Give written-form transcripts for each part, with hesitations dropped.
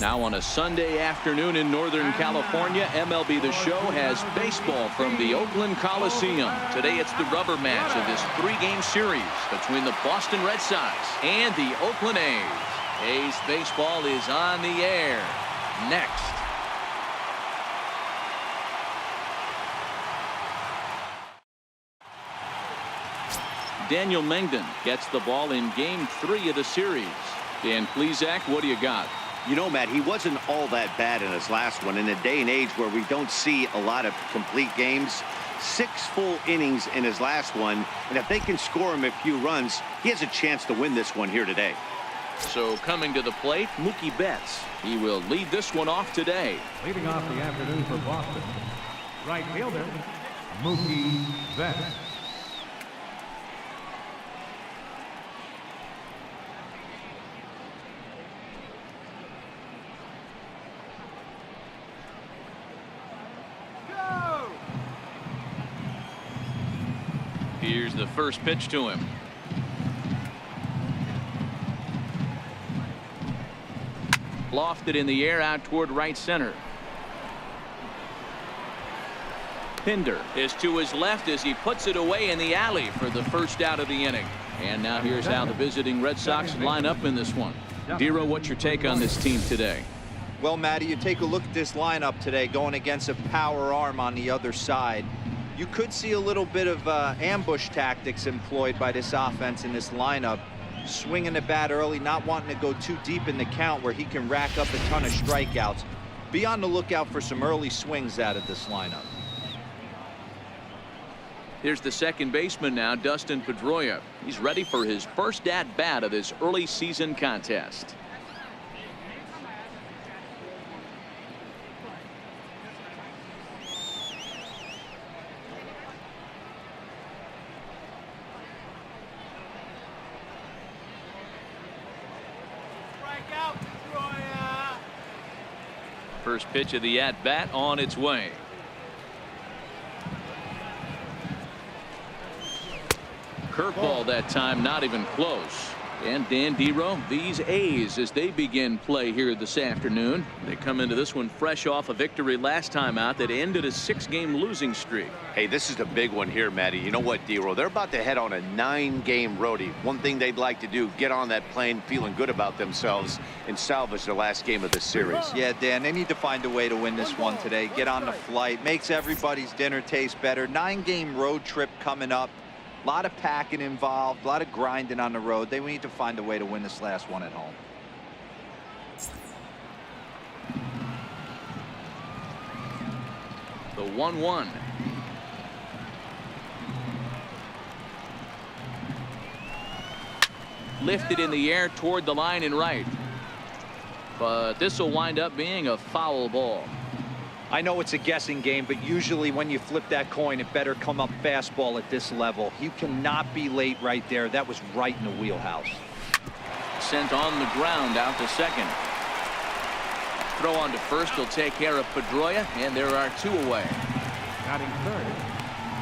Now on a Sunday afternoon in Northern California, MLB The Show has baseball from the Oakland Coliseum. Today it's the rubber match of this 3-game series between the Boston Red Sox and the Oakland A's. A's baseball is on the air next. Daniel Mengden gets the ball in Game 3 of the series. Dan Plesac, what do you got? You know, Matt, he wasn't all that bad in his last one. In a day and age where we don't see a lot of complete games, 6 full innings in his last one, and if they can score him a few runs, he has a chance to win this one here today. So coming to the plate, Mookie Betts. He will lead this one off today. Leading off the afternoon for Boston, right fielder Mookie Betts. Here's the first pitch to him. Lofted in the air out toward right center. Pinder is to his left as he puts it away in the alley for the first out of the inning. And now here's how the visiting Red Sox line up in this one. Dero, what's your take on this team today? Well, Matty, you take a look at this lineup today going against a power arm on the other side. You could see a little bit of ambush tactics employed by this offense in this lineup. Swinging the bat early, not wanting to go too deep in the count where he can rack up a ton of strikeouts. Be on the lookout for some early swings out of this lineup. Here's the second baseman now, Dustin Pedroia. He's ready for his first at-bat of this early season contest. First pitch of the at-bat on its way. Curveball that time, not even close. And Dan Dero, these A's, as they begin play here this afternoon, they come into this one fresh off a victory last time out that ended a 6-game losing streak. Hey, this is the big one here, Matty. You know what, Dero? They're about to head on a 9-game roadie. One thing they'd like to do, get on that plane feeling good about themselves and salvage their last game of the series. Yeah, Dan, they need to find a way to win this one today. Get on the flight, makes everybody's dinner taste better. 9-game road trip coming up. A lot of packing involved, a lot of grinding on the road. They need to find a way to win this last one at home. The 1-1. Lifted in the air toward the line and right. But this will wind up being a foul ball. I know it's a guessing game, but usually when you flip that coin, it better come up fastball at this level. You cannot be late right there. That was right in the wheelhouse. Sent on the ground out to second. Throw on to first will take care of Pedroia, and there are 2 away. Batting third,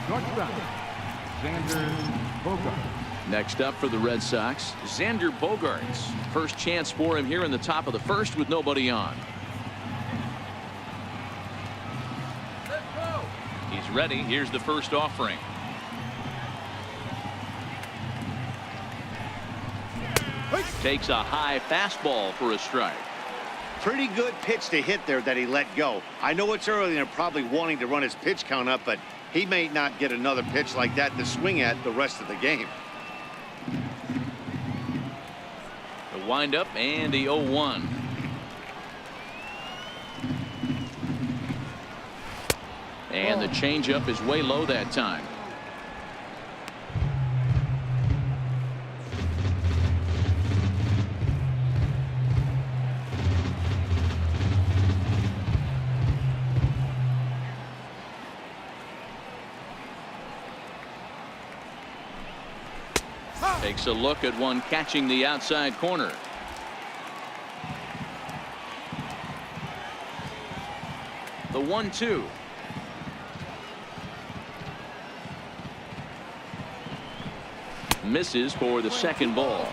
shortstop Xander Bogaerts. Next up for the Red Sox, Xander Bogaerts. First chance for him here in the top of the first with nobody on. He's ready. Here's the first offering. Takes a high fastball for a strike. Pretty good pitch to hit there that he let go. I know it's early and they're probably wanting to run his pitch count up, but he may not get another pitch like that to swing at the rest of the game. The windup and the 0-1. And the changeup is way low that time. Takes a look at one catching the outside corner. The 1-2. Misses for the second ball.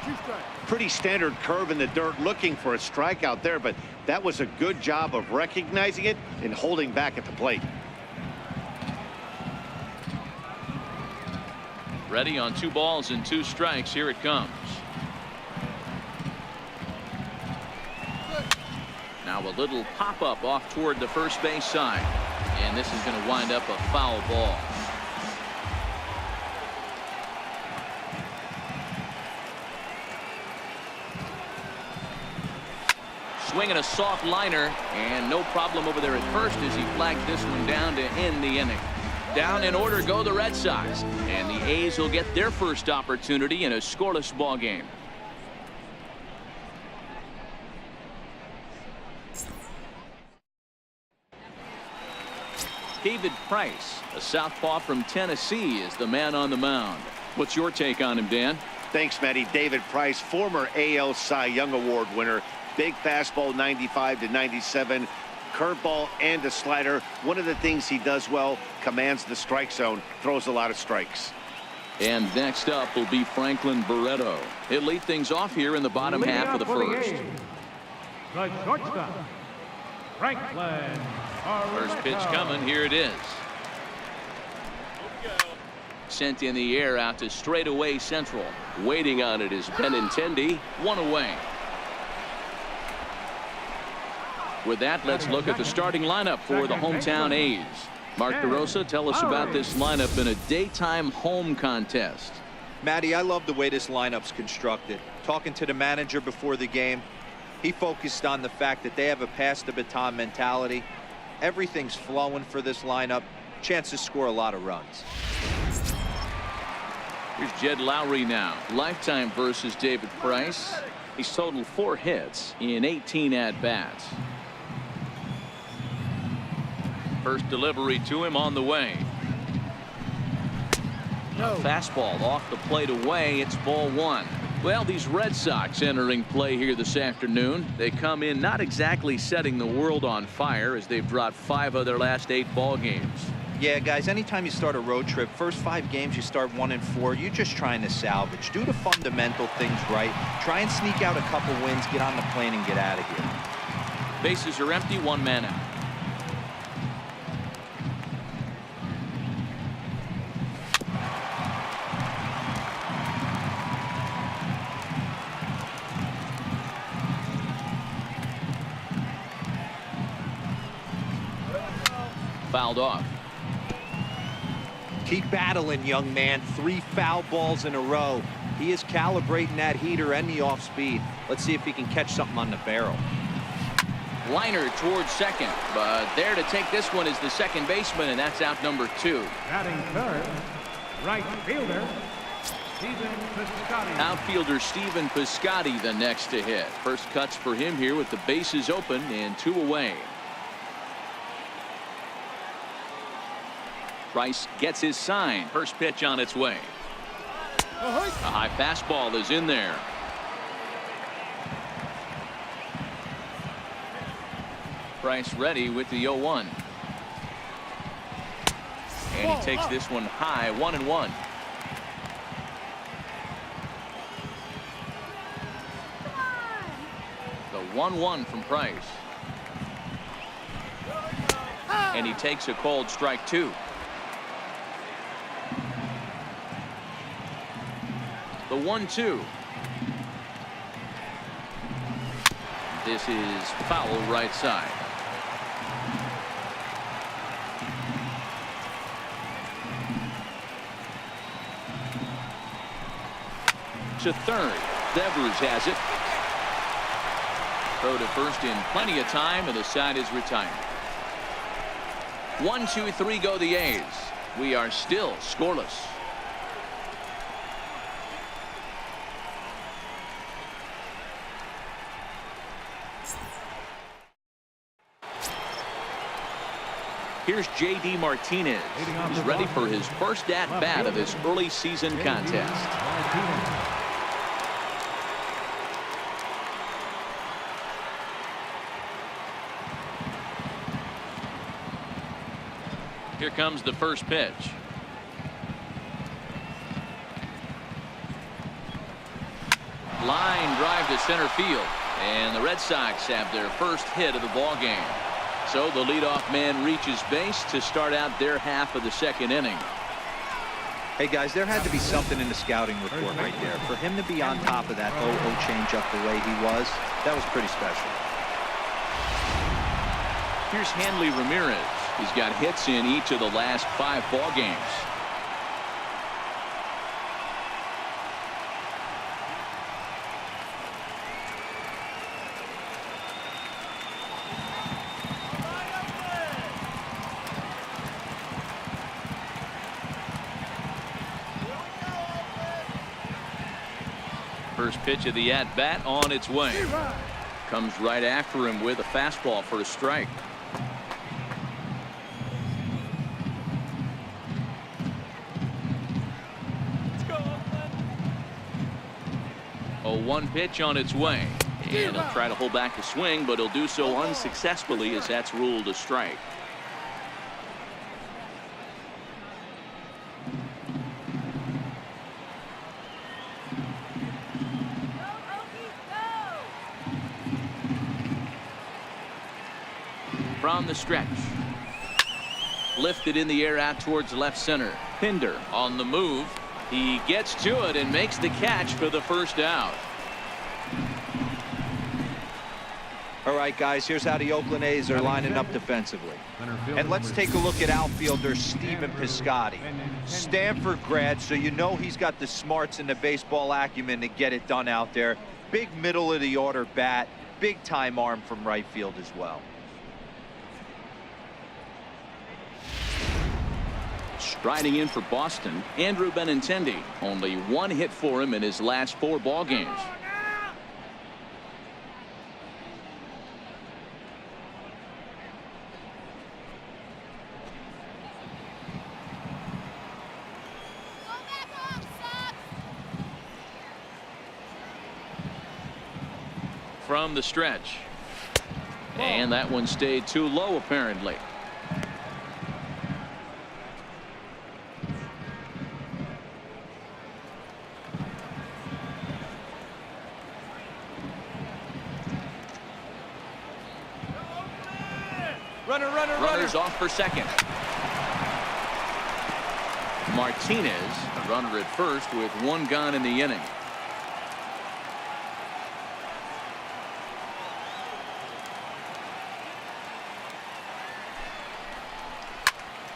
Pretty standard curve in the dirt, looking for a strikeout there, but that was a good job of recognizing it and holding back at the plate. Ready on 2 balls and 2 strikes. Here it comes. Now a little pop-up off toward the first base side. And this is going to wind up a foul ball. Swinging a soft liner, and no problem over there at first as he flagged this one down to end the inning. Down in order go the Red Sox, and the A's will get their first opportunity in a scoreless ball game. David Price, a southpaw from Tennessee, is the man on the mound. What's your take on him, Dan? Thanks, Matty. David Price, former AL Cy Young Award winner. Big fastball, 95 to 97. Curveball and a slider. One of the things he does well, commands the strike zone, throws a lot of strikes. And next up will be Franklin Barreto. He'll lead things off here in the bottom half of the first. The shortstop, Franklin. First pitch coming. Here it is. Sent in the air out to straightaway central. Waiting on it is Benintendi. 1 away. With that, let's look at the starting lineup for the hometown A's. Mark DeRosa, tell us about this lineup in a daytime home contest. Matty, I love the way this lineup's constructed. Talking to the manager before the game, he focused on the fact that they have a pass the baton mentality. Everything's flowing for this lineup. Chance to score a lot of runs. Here's Jed Lowry now. Lifetime versus David Price. He's totaled 4 hits in 18 at-bats. First delivery to him on the way. No. Fastball off the plate away. It's ball 1. Well, these Red Sox entering play here this afternoon. They come in not exactly setting the world on fire as they've dropped 5 of their last 8 ball games. Yeah, guys, anytime you start a road trip, first 5 games you start 1-4, you're just trying to salvage. Do the fundamental things right. Try and sneak out a couple wins, get on the plane and get out of here. Bases are empty, 1 man out. Fouled off. Keep battling, young man. 3 foul balls in a row. He is calibrating that heater and the off speed. Let's see if he can catch something on the barrel. Liner towards second, but there to take this one is the second baseman, and that's out number 2. Batting third, right fielder, Stephen Piscotty. Outfielder Stephen Piscotty the next to hit. First cuts for him here with the bases open and 2 away. Price gets his sign. First pitch on its way. A high fastball is in there. Price ready with the 0-1. And he takes this one high, 1-1. The 1-1 from Price. And he takes a called strike 2. The 1-2. This is foul right side. To third. Devers has it. Throw to first in plenty of time, and the side is retired. 1, 2, 3 go the A's. We are still scoreless. Here's J.D. Martinez. He's ready for his first at-bat of this early season contest. Here comes the first pitch. Line drive to center field. And the Red Sox have their first hit of the ball game. So the leadoff man reaches base to start out their half of the second inning. Hey guys, there had to be something in the scouting report right there. For him to be on top of that 0-0 changeup the way he was, that was pretty special. Here's Hanley Ramirez. He's got hits in each of the last 5 ball games. First pitch of the at-bat on its way. Comes right after him with a fastball for a strike. A 1 pitch on its way. And he'll try to hold back the swing, but he'll do so unsuccessfully as that's ruled a strike. From the stretch. Lifted in the air out towards left center. Pinder on the move. He gets to it and makes the catch for the first out. All right, guys, here's how the Oakland A's are lining up defensively. And let's take a look at outfielder Stephen Piscotty. Stanford grad, so you know he's got the smarts and the baseball acumen to get it done out there. Big middle of the order bat, big time arm from right field as well. Striding in for Boston, Andrew Benintendi. Only 1 hit for him in his last 4 ball games. From the stretch. And that one stayed too low apparently. Runners off for second. Martinez, a runner at first with 1 gone in the inning.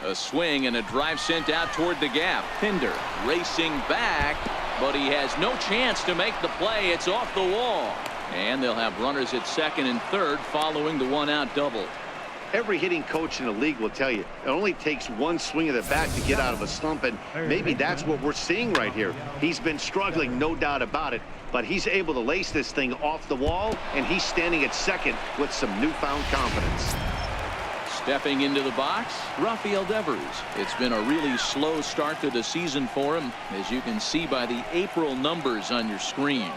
A swing and a drive sent out toward the gap. Pinder racing back, but he has no chance to make the play. It's off the wall. And they'll have runners at second and third following the 1-out double. Every hitting coach in the league will tell you it only takes 1 swing of the bat to get out of a slump, and maybe that's what we're seeing right here. He's been struggling, no doubt about it, but he's able to lace this thing off the wall, and he's standing at second with some newfound confidence. Stepping into the box, Rafael Devers. It's been a really slow start to the season for him, as you can see by the April numbers on your screen.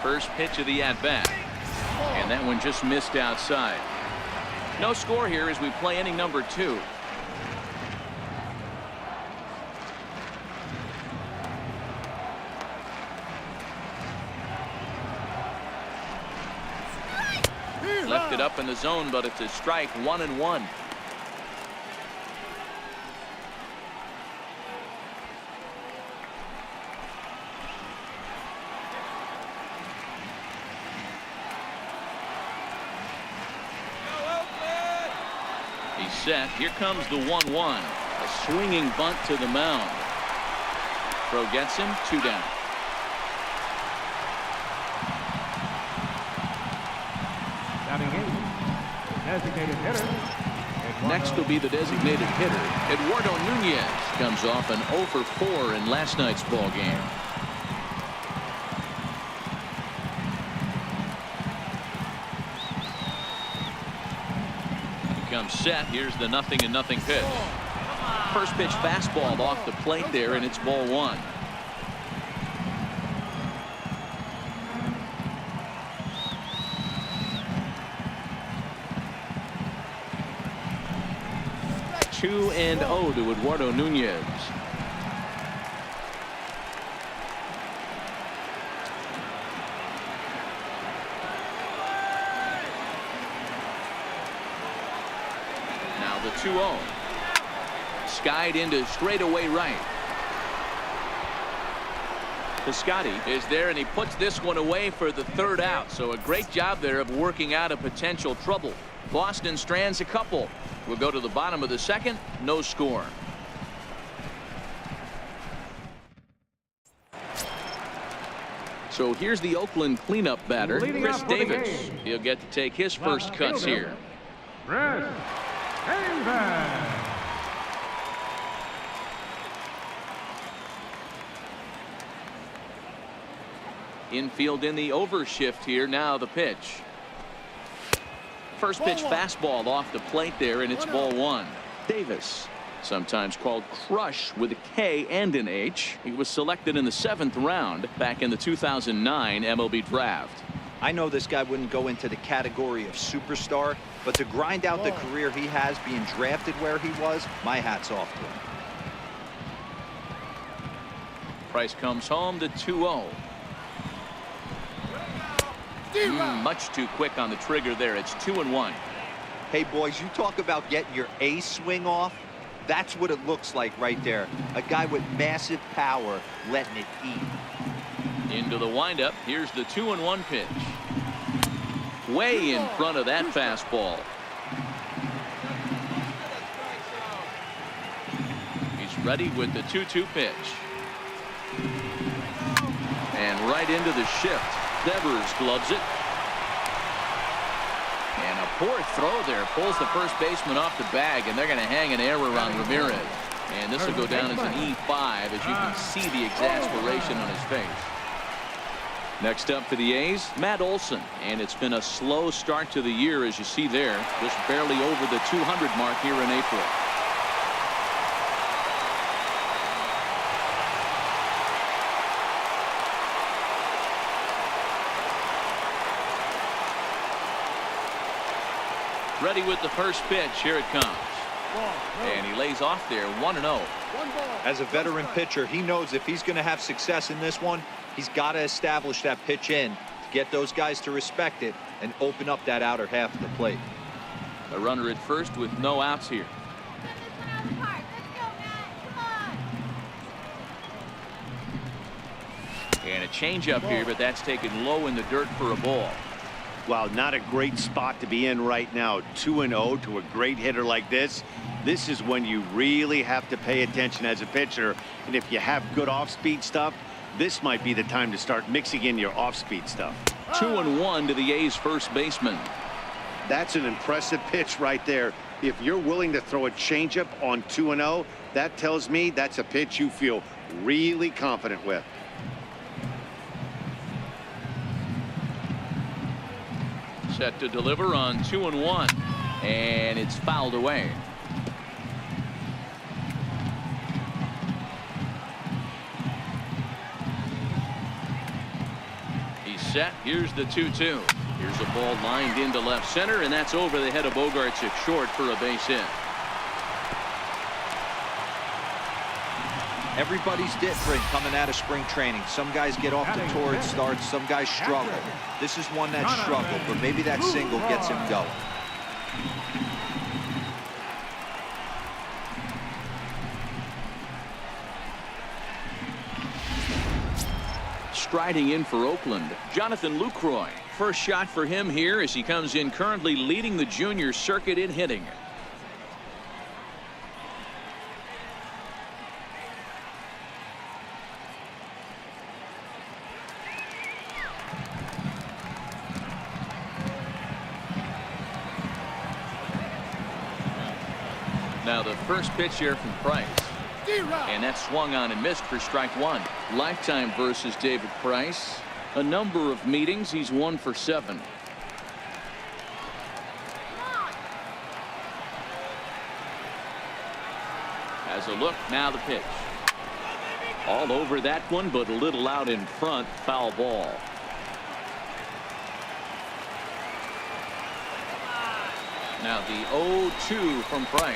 First pitch of the at-bat. And that one just missed outside. No score here as we play inning number 2. Left it up in the zone, but it's a strike. 1-1. Set. Here comes the 1-1. A swinging bunt to the mound. Throw gets him. 2 down. Batting 8, designated hitter. Next will be the designated hitter. Eduardo Nunez comes off an 0 for 4 in last night's ball game. Comes set. Here's the 0-0 pitch. First pitch fastball off the plate there, and it's ball 1. 2-0 to Eduardo Nunez. Now the 2-0. Skied into straightaway right. Piscotty is there, and he puts this one away for the third out. So a great job there of working out a potential trouble. Boston strands a couple. We'll go to the bottom of the second. No score. So here's the Oakland cleanup batter, Leading Chris off for the Davis. game. He'll get to take his first cuts here. Chris Davis. Infield in the overshift here. Now the pitch. First pitch fastball off the plate there, and it's ball one. Davis, sometimes called Crush with a K and an H. He was selected in the 7th round back in the 2009 MLB draft. I know this guy wouldn't go into the category of superstar, but to grind out the career he has being drafted where he was, my hat's off to him. Price comes home to 2-0. Much too quick on the trigger there. It's 2-1. Hey, boys, you talk about getting your A swing off. That's what it looks like right there. A guy with massive power letting it eat. Into the windup. Here's the 2-1 pitch. Way in front of that fastball. He's ready with the 2-2 pitch. And right into the shift. Devers gloves it. And a poor throw there. Pulls the first baseman off the bag, and they're going to hang an error on Ramirez. And this will go down as an E5, as you can see the exasperation on his face. Next up for the A's, Matt Olson. And it's been a slow start to the year, as you see there. Just barely over the 200 mark here in April. Ready with the first pitch. Here it comes. And he lays off there. 1-0. As a veteran pitcher, he knows if he's going to have success in this one, he's got to establish that pitch in to get those guys to respect it and open up that outer half of the plate. A runner at first with no outs here. And a changeup here, but that's taken low in the dirt for a ball. Wow, not a great spot to be in right now. 2-0 to a great hitter like this. This is when you really have to pay attention as a pitcher. And if you have good off-speed stuff, this might be the time to start mixing in your off-speed stuff. 2-1 to the A's first baseman. That's an impressive pitch right there. If you're willing to throw a changeup on 2-0, that tells me that's a pitch you feel really confident with. Set to deliver on 2-1, and it's fouled away. He's set. Here's the 2-2. Here's a ball lined into left center, and that's over the head of Bogarts at short for a base hit. Everybody's different coming out of spring training. Some guys get off to torrid starts. Some guys struggle. This is one that struggled, but maybe that single gets him going. Striding in for Oakland, Jonathan Lucroy. First shot for him here as he comes in currently leading the junior circuit in hitting. Now the first pitch here from Price. And that swung on and missed for strike one. Lifetime versus David Price. A number of meetings. He's 1 for 7. Has a look. Now the pitch. All over that one, but a little out in front. Foul ball. Now the 0-2 from Price.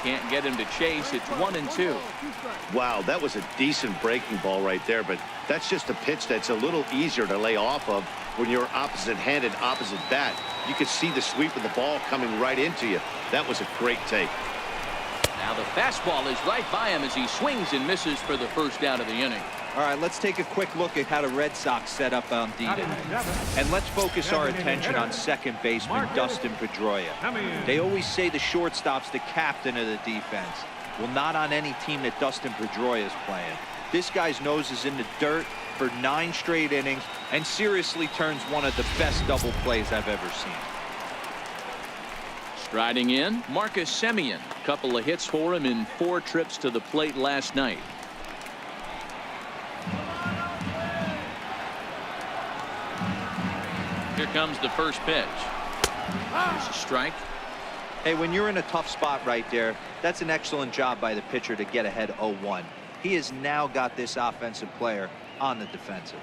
Can't get him to chase. It's 1-2. Wow, that was a decent breaking ball right there, but that's just a pitch that's a little easier to lay off of when you're opposite-handed, opposite bat. You could see the sweep of the ball coming right into you. That was a great take. Now the fastball is right by him as he swings and misses for the first out of the inning. All right, let's take a quick look at how the Red Sox set up on D tonight. And let's focus our attention on second baseman Dustin Pedroia. They always say the shortstop's the captain of the defense. Well, not on any team that Dustin Pedroia is playing. This guy's nose is in the dirt for 9 straight innings and seriously turns one of the best double plays I've ever seen. Striding in, Marcus Semien. Couple of hits for him in 4 trips to the plate last night. Here comes the first pitch. There's a strike. Hey, when you're in a tough spot right there, that's an excellent job by the pitcher to get ahead 0-1. He has now got this offensive player on the defensive.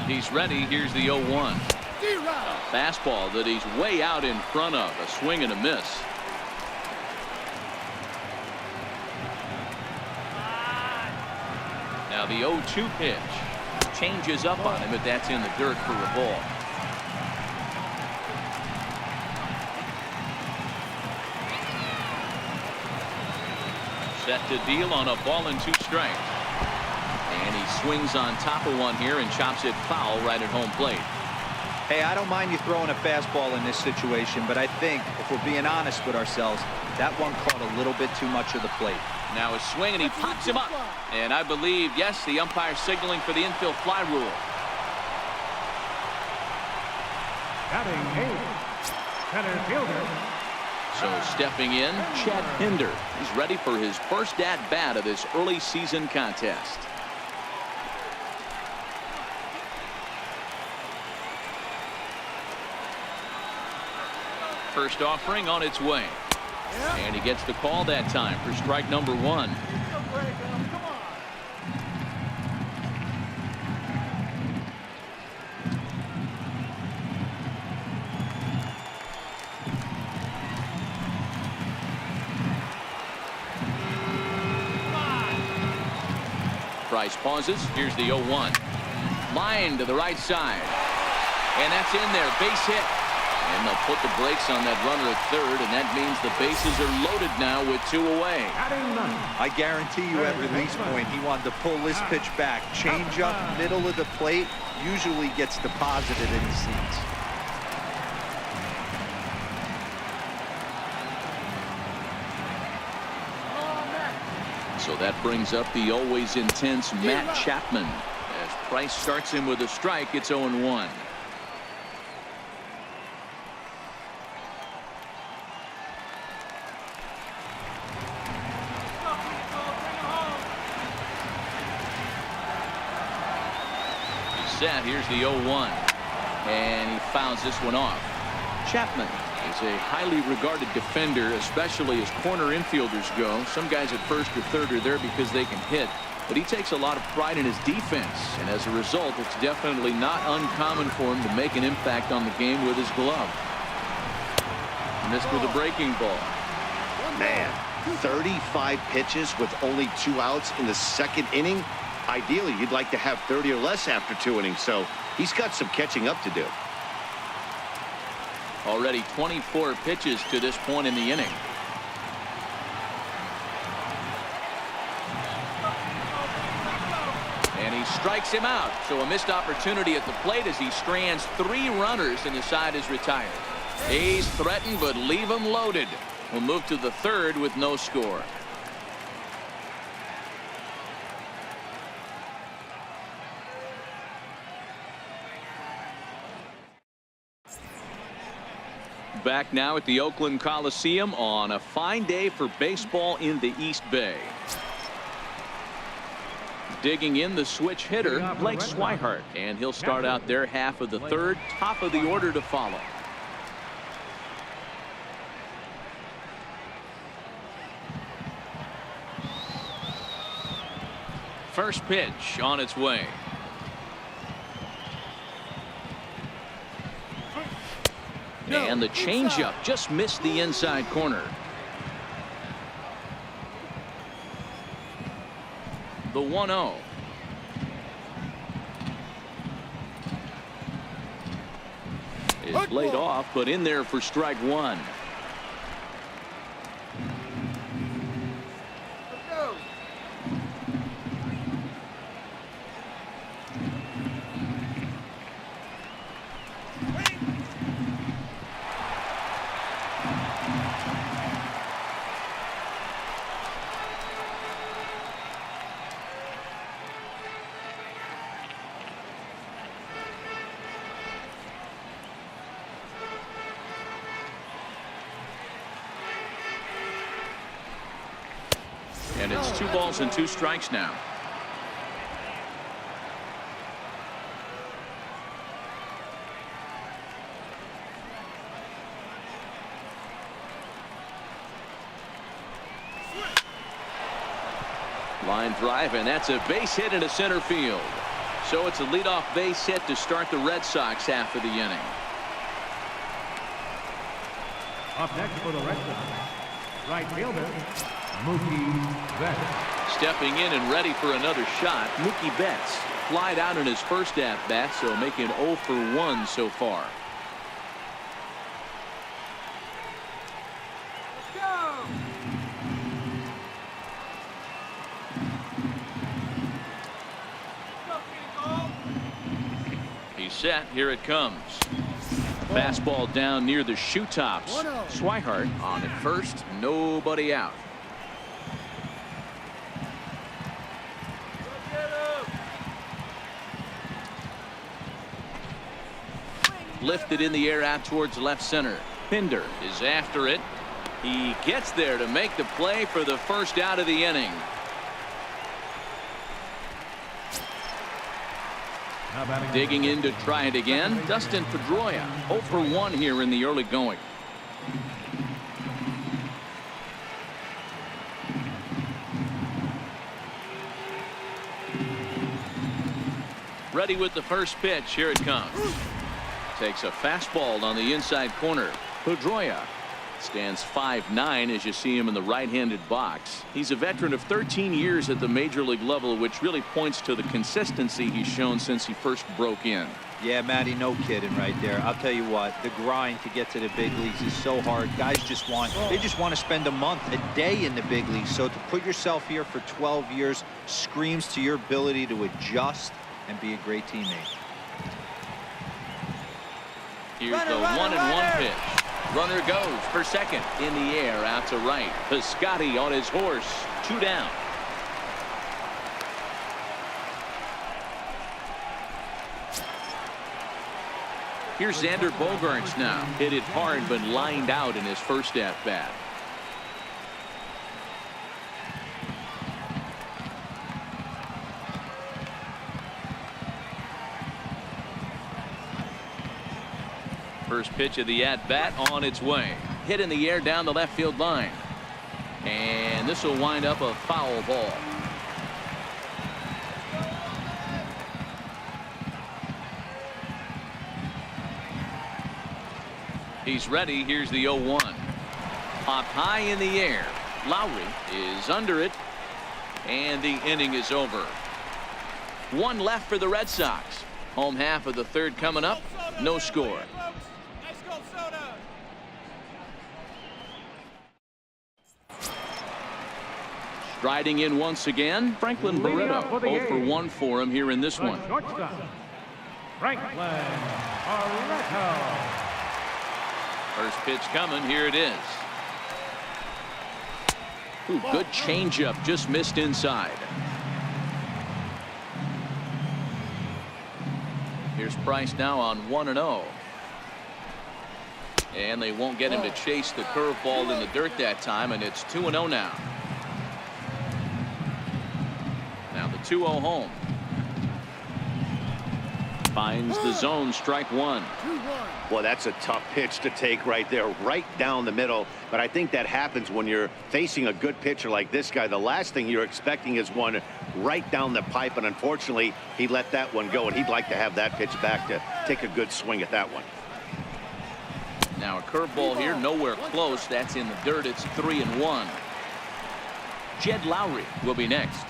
He's ready. Here's the 0-1. A fastball that he's way out in front of. A swing and a miss. Now the 0-2 pitch changes up on him, but that's in the dirt for a ball. Set to deal on a ball and 2 strikes. And he swings on top of one here and chops it foul right at home plate. Hey, I don't mind you throwing a fastball in this situation, but I think if we're being honest with ourselves, that one caught a little bit too much of the plate. Now a swing and he pops him up. And I believe, yes, the umpire signaling for the infield fly rule. Batting 8th, center fielder. So stepping in, Chad Pinder. He's ready for his first at-bat of this early season contest. First offering on its way. And he gets the call that time for strike number 1. Price pauses. Here's the 0-1. Line to the right side. And that's in there. Base hit. And they'll put the brakes on that runner at third, and that means the bases are loaded now with 2 away. I guarantee you at release point, he wanted to pull this pitch back. Change up, middle of the plate, usually gets deposited in the seats. So that brings up the always intense Matt Chapman. As Price starts him with a strike, it's 0-1. Set. Here's the 0-1. And he fouls this one off. Chapman is a highly regarded defender, especially as corner infielders go. Some guys at first or third are there because they can hit, but he takes a lot of pride in his defense, and as a result, it's definitely not uncommon for him to make an impact on the game with his glove. Missed with a breaking ball. Man, 35 pitches with only 2 outs in the 2nd inning. Ideally, you'd like to have 30 or less after 2 innings, so he's got some catching up to do. Already 24 pitches to this point in the inning. And he strikes him out. So a missed opportunity at the plate as he strands 3 runners and the side is retired. A's threaten, but leave him loaded. We'll move to the 3rd with no score. Back now at the Oakland Coliseum on a fine day for baseball in the East Bay. Digging in the switch hitter, Blake Swihart, and he'll start out their half of the 3rd, top of the order to follow. First pitch on its way. And the changeup just missed the inside corner. The 1-0. Is laid off, but in there for strike one. And it's 2 balls and 2 strikes now. Line drive, and that's a base hit into center field. So it's a leadoff base hit to start the Red Sox half of the inning. Up next for the Red Sox, right fielder, Mookie Betts. Stepping in and ready for another shot, Mookie Betts. Flied out in his first at-bat, so making 0 for 1 so far. He's set. Here it comes. Fastball down near the shoe tops. Swihart on at first. Nobody out. Lifted in the air out towards left center. Pinder is after it. He gets there to make the play for the first out of the inning. Digging in to try it again, Dustin Pedroia. 0 for 1 here in the early going. Ready with the first pitch. Here it comes. Takes a fastball on the inside corner. Pedroia stands 5'9" as you see him in the right-handed box. He's a veteran of 13 years at the major league level, which really points to the consistency he's shown since he first broke in. Yeah, Matty, no kidding right there. I'll tell you what, the grind to get to the big leagues is so hard. Guys just want to spend a month, a day in the big leagues. So to put yourself here for 12 years screams to your ability to adjust and be a great teammate. Here's the 1-1 pitch. Runner goes for second. In the air out to right. Piscotty on his horse. 2 down. Here's Xander Bogaerts now. Hit it hard but lined out in his first at bat. First pitch of the at-bat on its way. Hit in the air down the left field line. And this will wind up a foul ball. He's ready. Here's the 0-1. Popped high in the air. Lowry is under it. And the inning is over. 1 left for the Red Sox. Home half of the third coming up. No score. Striding in once again, Franklin Barreto. 0 for 1 for him here in this one. Franklin Barreto. First pitch coming. Here it is. Ooh, good changeup. Just missed inside. Here's Price now on 1-0. And they won't get him to chase the curveball in the dirt that time, and it's 2-0 now. Now the 2-0 home. Finds the zone, strike 1. Well, that's a tough pitch to take right there, right down the middle. But I think that happens when you're facing a good pitcher like this guy. The last thing you're expecting is one right down the pipe, and unfortunately, he let that one go, and he'd like to have that pitch back to take a good swing at that one. Now a curveball here, nowhere close. That's in the dirt. It's 3-1. Jed Lowry will be next.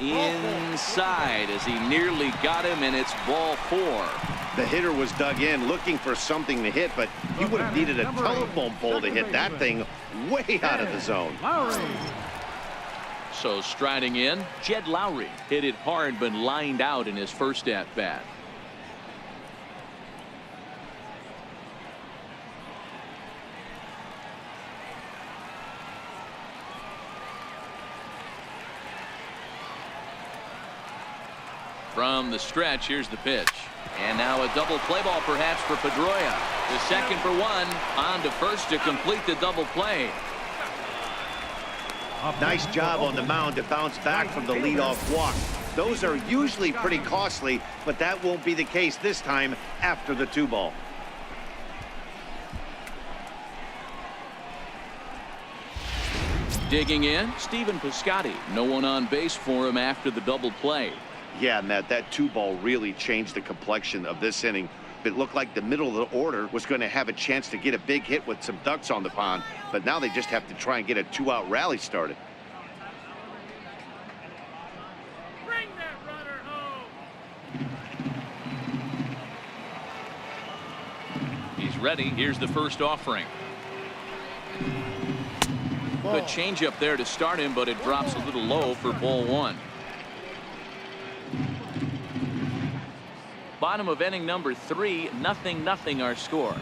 Inside as he nearly got him, and it's ball 4. The hitter was dug in looking for something to hit, but he would have needed a telephone pole to hit that thing way out of the zone. So striding in, Jed Lowry hit it hard but lined out in his first at bat. From the stretch, here's the pitch. And now a double play ball perhaps for Pedroia. The second for one, on to first to complete the double play. Nice job on the mound to bounce back from the leadoff walk. Those are usually pretty costly, but that won't be the case this time after the 2-ball. Digging in, Stephen Piscotty. No one on base for him after the double play. Yeah, Matt, that 2-ball really changed the complexion of this inning. It looked like the middle of the order was going to have a chance to get a big hit with some ducks on the pond, but now they just have to try and get a 2-out rally started. Bring that runner home. He's ready. Here's the first offering. Good changeup there to start him, but it drops a little low for ball 1. Bottom of inning number 3, 0-0 our score.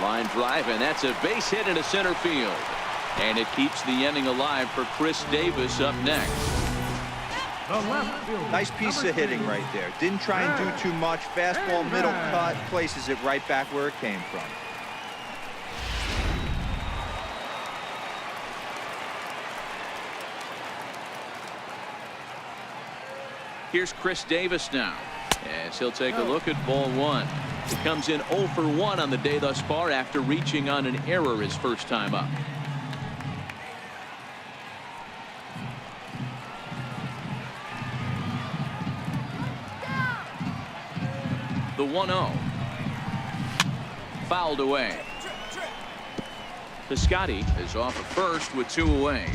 Line drive, and that's a base hit into center field. And it keeps the inning alive for Chris Davis up next. Nice piece of hitting right there. Didn't try and do too much. Fastball, middle cut, places it right back where it came from. Here's Chris Davis now, as he'll take a look at ball 1. He comes in 0 for 1 on the day thus far after reaching on an error his first time up. The 1-0. Fouled away. Piscotty is off at first with 2 away.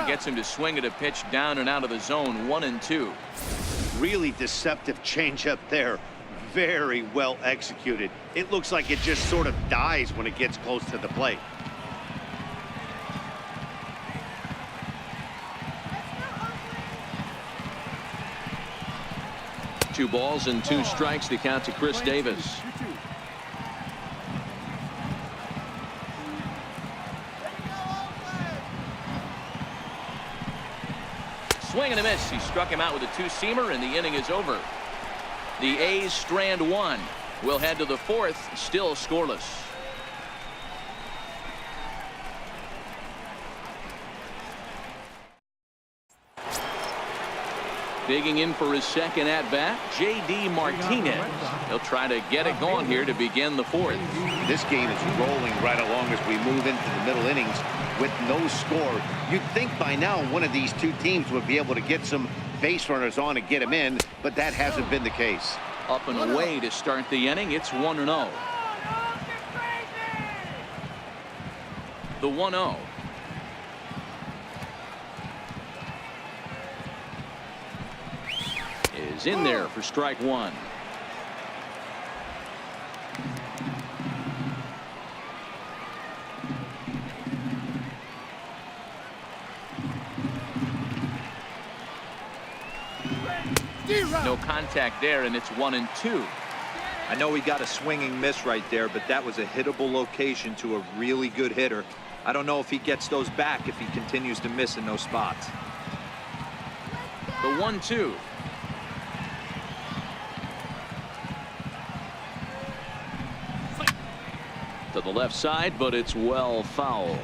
Gets him to swing at a pitch down and out of the zone. 1-2. Really deceptive changeup there. Very well executed. It looks like it just sort of dies when it gets close to the plate. Two balls and 2 strikes to count to Chris Davis. Swing and a miss. He struck him out with a 2-seamer, and the inning is over. The A's strand 1. We'll head to the 4th, still scoreless. Digging in for his second at-bat, J.D. Martinez. He'll try to get it going here to begin the 4th. This game is rolling right along as we move into the middle innings with no score. You'd think by now one of these 2 teams would be able to get some base runners on and get them in, but that hasn't been the case. Up and away to start the inning. It's 1-0. The 1-0. Is in there for strike 1. No contact there, and it's 1-2. I know he got a swinging miss right there, but that was a hittable location to a really good hitter. I don't know if he gets those back if he continues to miss in those spots. The 1-2. To the left side, but it's well foul.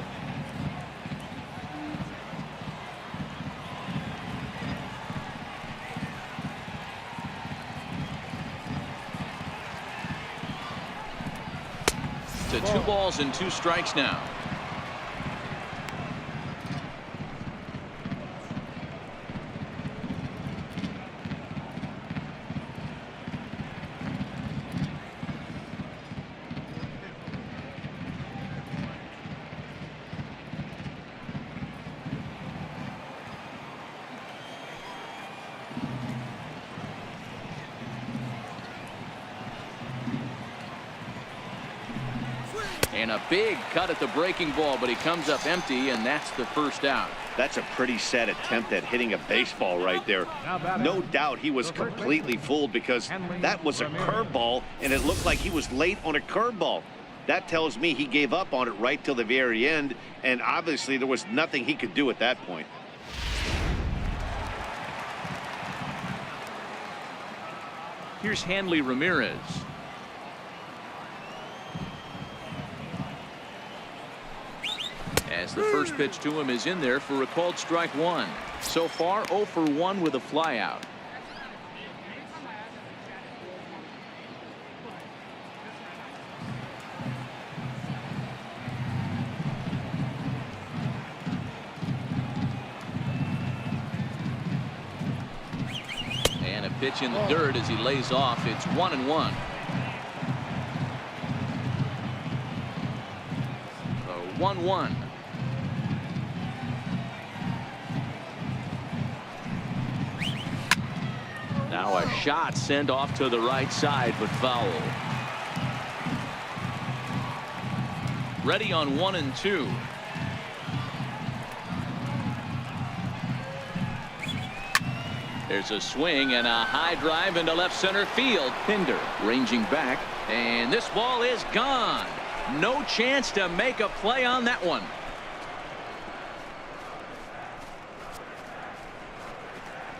to 2 balls and 2 strikes now. And a big cut at the breaking ball, but he comes up empty, and that's the first out. That's a pretty sad attempt at hitting a baseball right there. No doubt he was completely fooled because that was a curveball, and it looked like he was late on a curveball. That tells me he gave up on it right till the very end, and obviously there was nothing he could do at that point. Here's Hanley Ramirez. As the first pitch to him is in there for a called strike 1. So far 0 for 1 with a flyout. And a pitch in the dirt as he lays off. It's 1-1. 1-1. Now a shot sent off to the right side, but foul. Ready on 1 and 2. There's a swing and a high drive into left center field. Pinder ranging back, and this ball is gone. No chance to make a play on that one.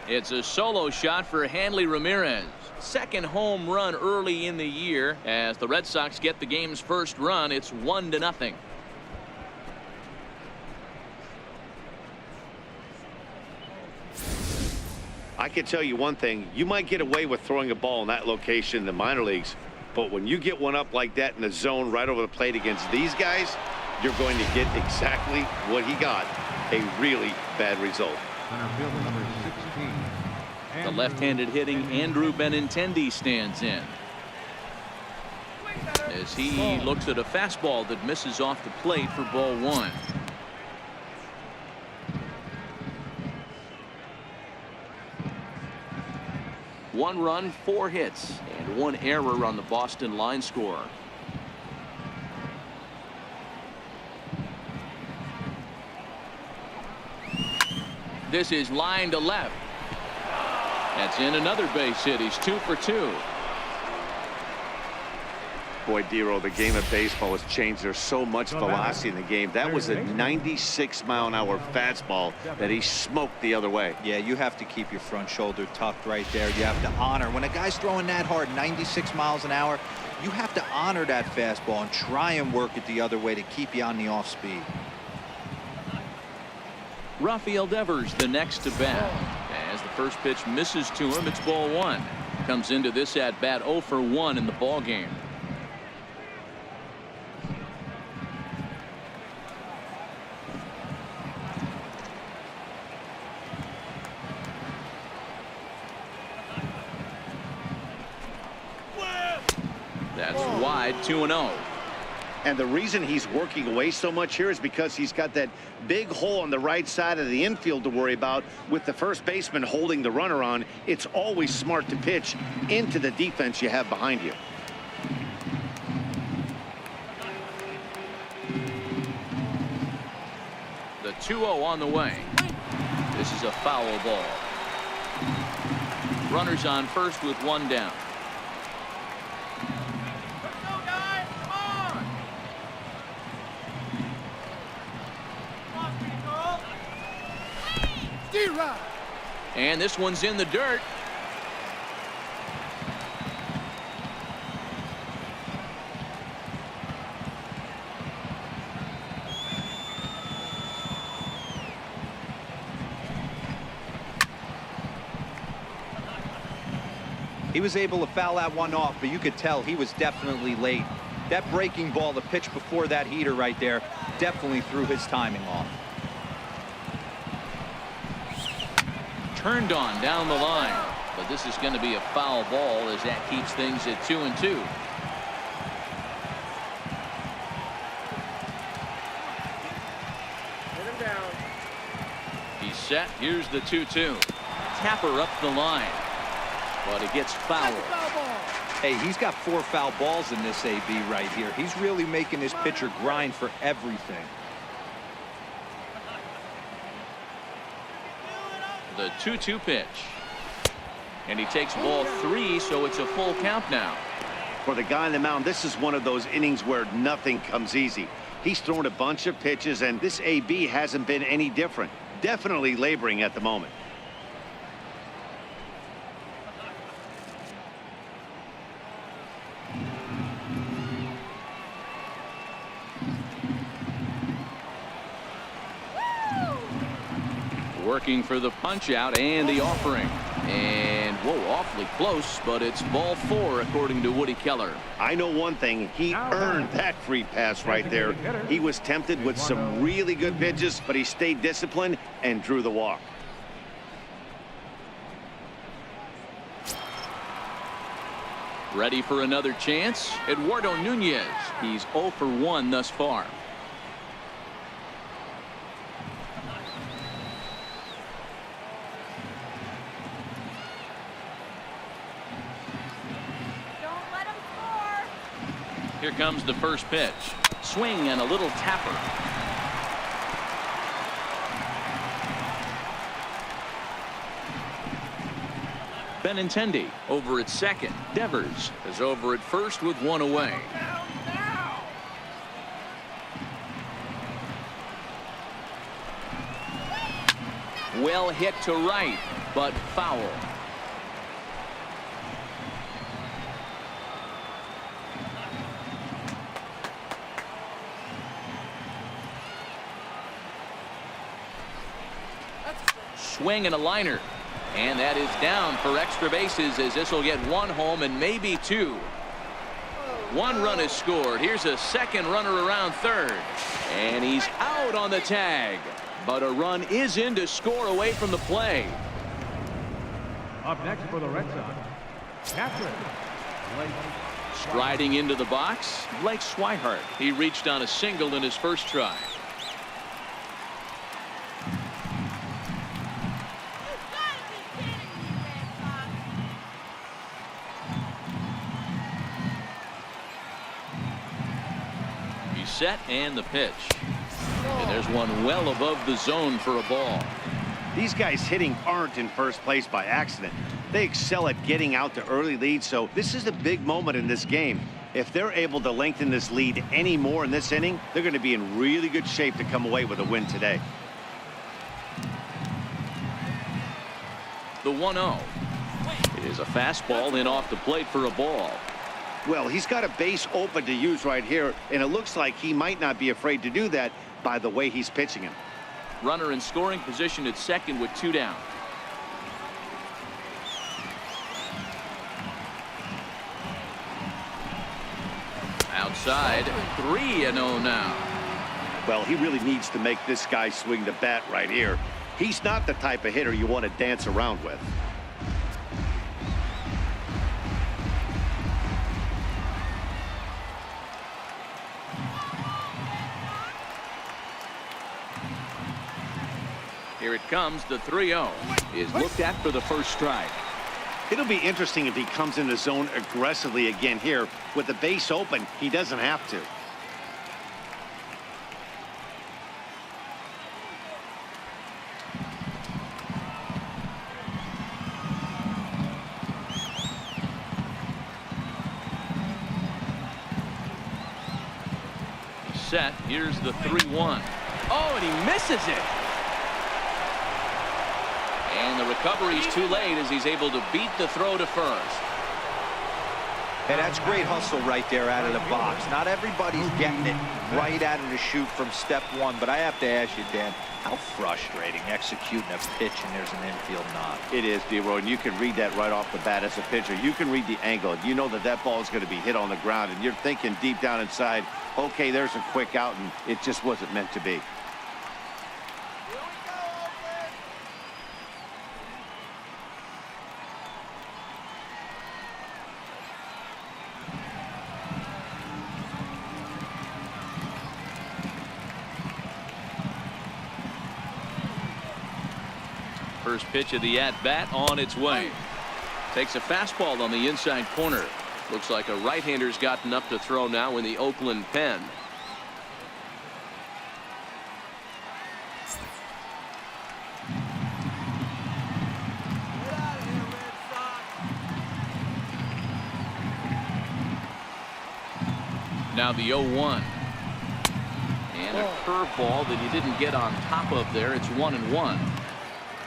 It's a solo shot for Hanley Ramirez. Second home run early in the year. As the Red Sox get the game's first run, it's 1-0. I can tell you one thing. You might get away with throwing a ball in that location in the minor leagues, but when you get one up like that in the zone right over the plate against these guys, you're going to get exactly what he got. A really bad result. Center fielder number 16. The left-handed hitting Andrew Benintendi stands in. As he looks at a fastball that misses off the plate for ball 1. One run, 4 hits, and 1 error on the Boston line score. This is line to left. That's in another base hit. He's 2 for 2. Boy, Dero, the game of baseball has changed. There's so much velocity in the game. That was a 96-mile-an-hour fastball that he smoked the other way. Yeah, you have to keep your front shoulder tucked right there. You have to honor. When a guy's throwing that hard, 96 miles an hour, you have to honor that fastball and try and work it the other way to keep you on the off speed. Rafael Devers the next to bat. As the first pitch misses to him, it's ball 1. Comes into this at bat 0 for 1 in the ball game. That's wide, 2-0. And the reason he's working away so much here is because he's got that big hole on the right side of the infield to worry about. With the first baseman holding the runner on, it's always smart to pitch into the defense you have behind you. The 2-0 on the way. This is a foul ball. Runners on first with 1 down. And this one's in the dirt. He was able to foul that one off, but you could tell he was definitely late That breaking ball, the pitch before that heater right there, definitely threw his timing off. Turned on down the line, but this is going to be a foul ball as that keeps things at 2-2. He's set. Here's the 2-2. Tapper up the line, but it gets fouled. Hey, he's got 4 foul balls in this AB right here. He's really making this pitcher grind for everything. The 2-2 pitch. And he takes ball 3, so it's a full count now. For the guy on the mound, this is one of those innings where nothing comes easy. He's thrown a bunch of pitches, and this AB hasn't been any different. Definitely laboring at the moment. Working for the punch out and the offering. And whoa, awfully close, but it's ball 4 according to Woody Keller. I know one thing, he earned that free pass right there. He was tempted with some really good pitches, but he stayed disciplined and drew the walk. Ready for another chance? Eduardo Nunez. He's 0 for 1 thus far. Here comes the first pitch. Swing and a little tapper. Benintendi over at second. Devers is over at first with 1 away. Well hit to right, but foul. Swing and a liner, and that is down for extra bases as this will get 1 home and maybe 2. 1 run is scored. Here's a second runner around third, and he's out on the tag, but a run is in to score away from the play. Up next for the Red Sox, catcher, Blake. Striding into the box, Blake Swihart. He reached on a single in his first try. Set and the pitch, and there's one well above the zone for a ball. These guys hitting aren't in first place by accident. They excel at getting out to early leads, so this is a big moment in this game. If they're able to lengthen this lead any more in this inning, they're going to be in really good shape to come away with a win today. The 1-0 is a fastball in off the plate for a ball. Well, he's got a base open to use right here, and it looks like he might not be afraid to do that by the way he's pitching him. Runner in scoring position at second with 2 down. Outside, 3-0 now. Well, he really needs to make this guy swing the bat right here. He's not the type of hitter you want to dance around with. Here it comes. The 3-0 is looked at for the first strike. It'll be interesting if he comes in the zone aggressively again here. With the base open, he doesn't have to. Set. Here's the 3-1. Oh, and he misses it. And the recovery's too late as he's able to beat the throw to first. And that's great hustle right there out of the box. Not everybody's getting it right out of the chute from step one, but I have to ask you, Dan, how frustrating executing a pitch and there's an infield knock. It is, D-Roy, and you can read that right off the bat as a pitcher. You can read the angle. You know that that ball is going to be hit on the ground, and you're thinking deep down inside, okay, there's a quick out, and it just wasn't meant to be. First pitch of the at-bat on its way. Takes a fastball on the inside corner. Looks like a right-hander's gotten up to throw now in the Oakland pen. Now the 0-1. And a curveball that he didn't get on top of there. It's 1-1.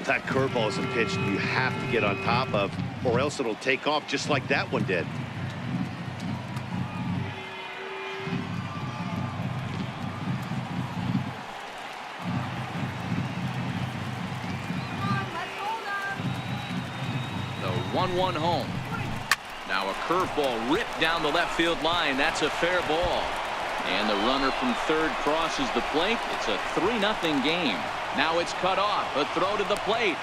That curveball is a pitch you have to get on top of, or else it'll take off just like that one did. The 1-1 home. Now a curveball ripped down the left field line. That's a fair ball. And the runner from third crosses the plate. It's a 3-0 game. Now it's cut off. A throw to the plate.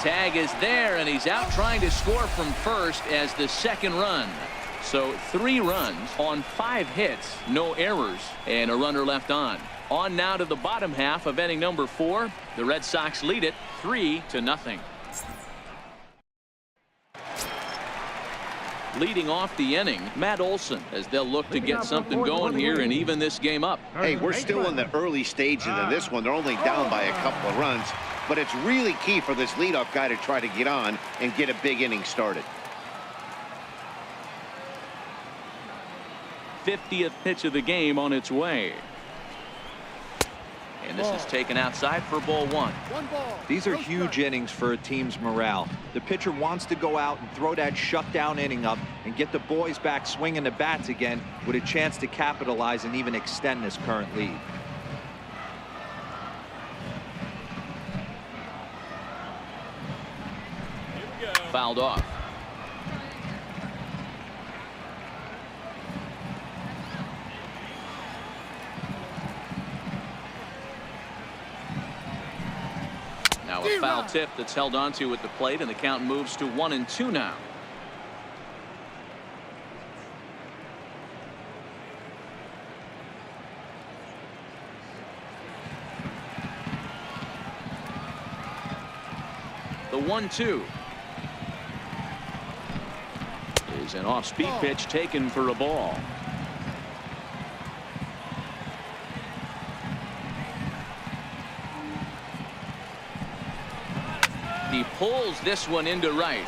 Tag is there, and he's out trying to score from first as the second run. So 3 runs on 5 hits, no errors, and a runner left on. On now to the bottom half of inning number 4. The Red Sox lead it 3-0. Leading off the inning, Matt Olson, as they'll look to get something going here and even this game up. Hey, we're still in the early stages of this one. They're only down by a couple of runs, but it's really key for this leadoff guy to try to get on and get a big inning started. 50th pitch of the game on its way. And this is taken outside for ball 1. These are huge innings for a team's morale. The pitcher wants to go out and throw that shutdown inning up and get the boys back swinging the bats again with a chance to capitalize and even extend this current lead. Fouled off. Now a foul tip that's held onto at the plate, and the count moves to 1-2 now. The 1-2 is an off-speed pitch taken for a ball. He pulls this one into right,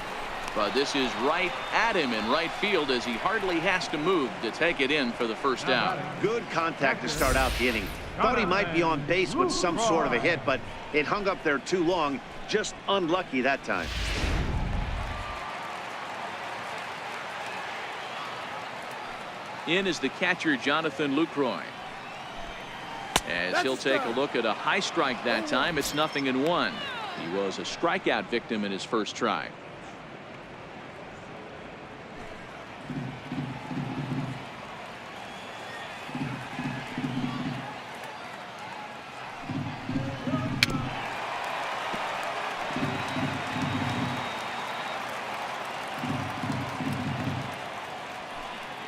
but this is right at him in right field as he hardly has to move to take it in for the first out. Good contact to start out the inning. Thought he might be on base with some sort of a hit, but it hung up there too long. Just unlucky that time. In is the catcher, Jonathan Lucroy. As he'll take a look at a high strike that time. It's 0-1. He was a strikeout victim in his first try.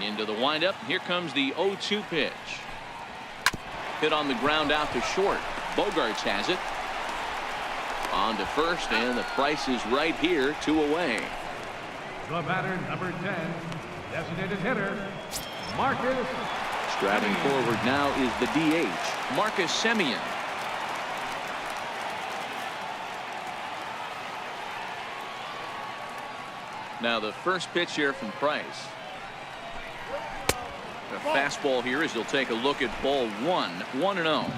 Into the windup. Here comes the 0-2 pitch. Hit on the ground out to short. Bogarts has it. On to first, and the price is right here, 2 away. The batter, number 10, designated hitter, Marcus. Striding forward now is the DH, Marcus Semien. Now the first pitch here from Price. A fastball here as he'll take a look at ball 1, 1-0.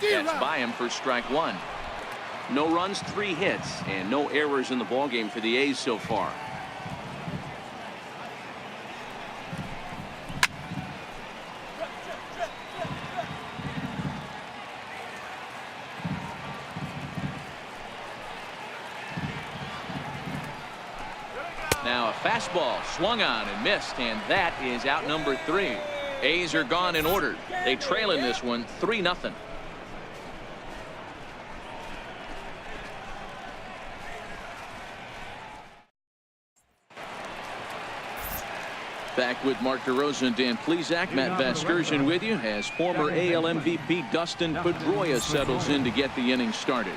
Gets by him for strike 1. No runs, 3 hits, and no errors in the ballgame for the A's so far. Now a fastball swung on and missed, and that is out number 3. A's are gone in order. They trail in this one 3-0. Back with Mark DeRosa and Dan Plesac. Matt Vasgersian with you as former AL MVP Dustin Pedroia settles in to get the inning started.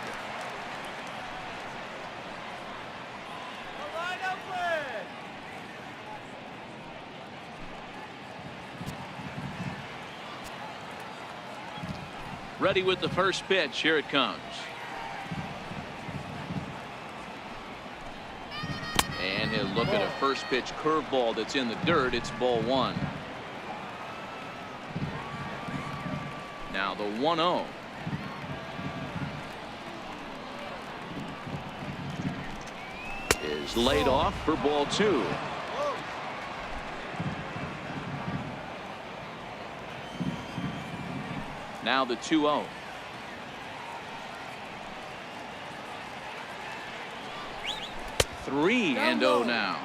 Ready with the first pitch. Here it comes. And he'll look at a first pitch curveball that's in the dirt. It's ball 1. Now the 1-0. Is laid off for ball 2. Now the 2-0. Three and 0 now.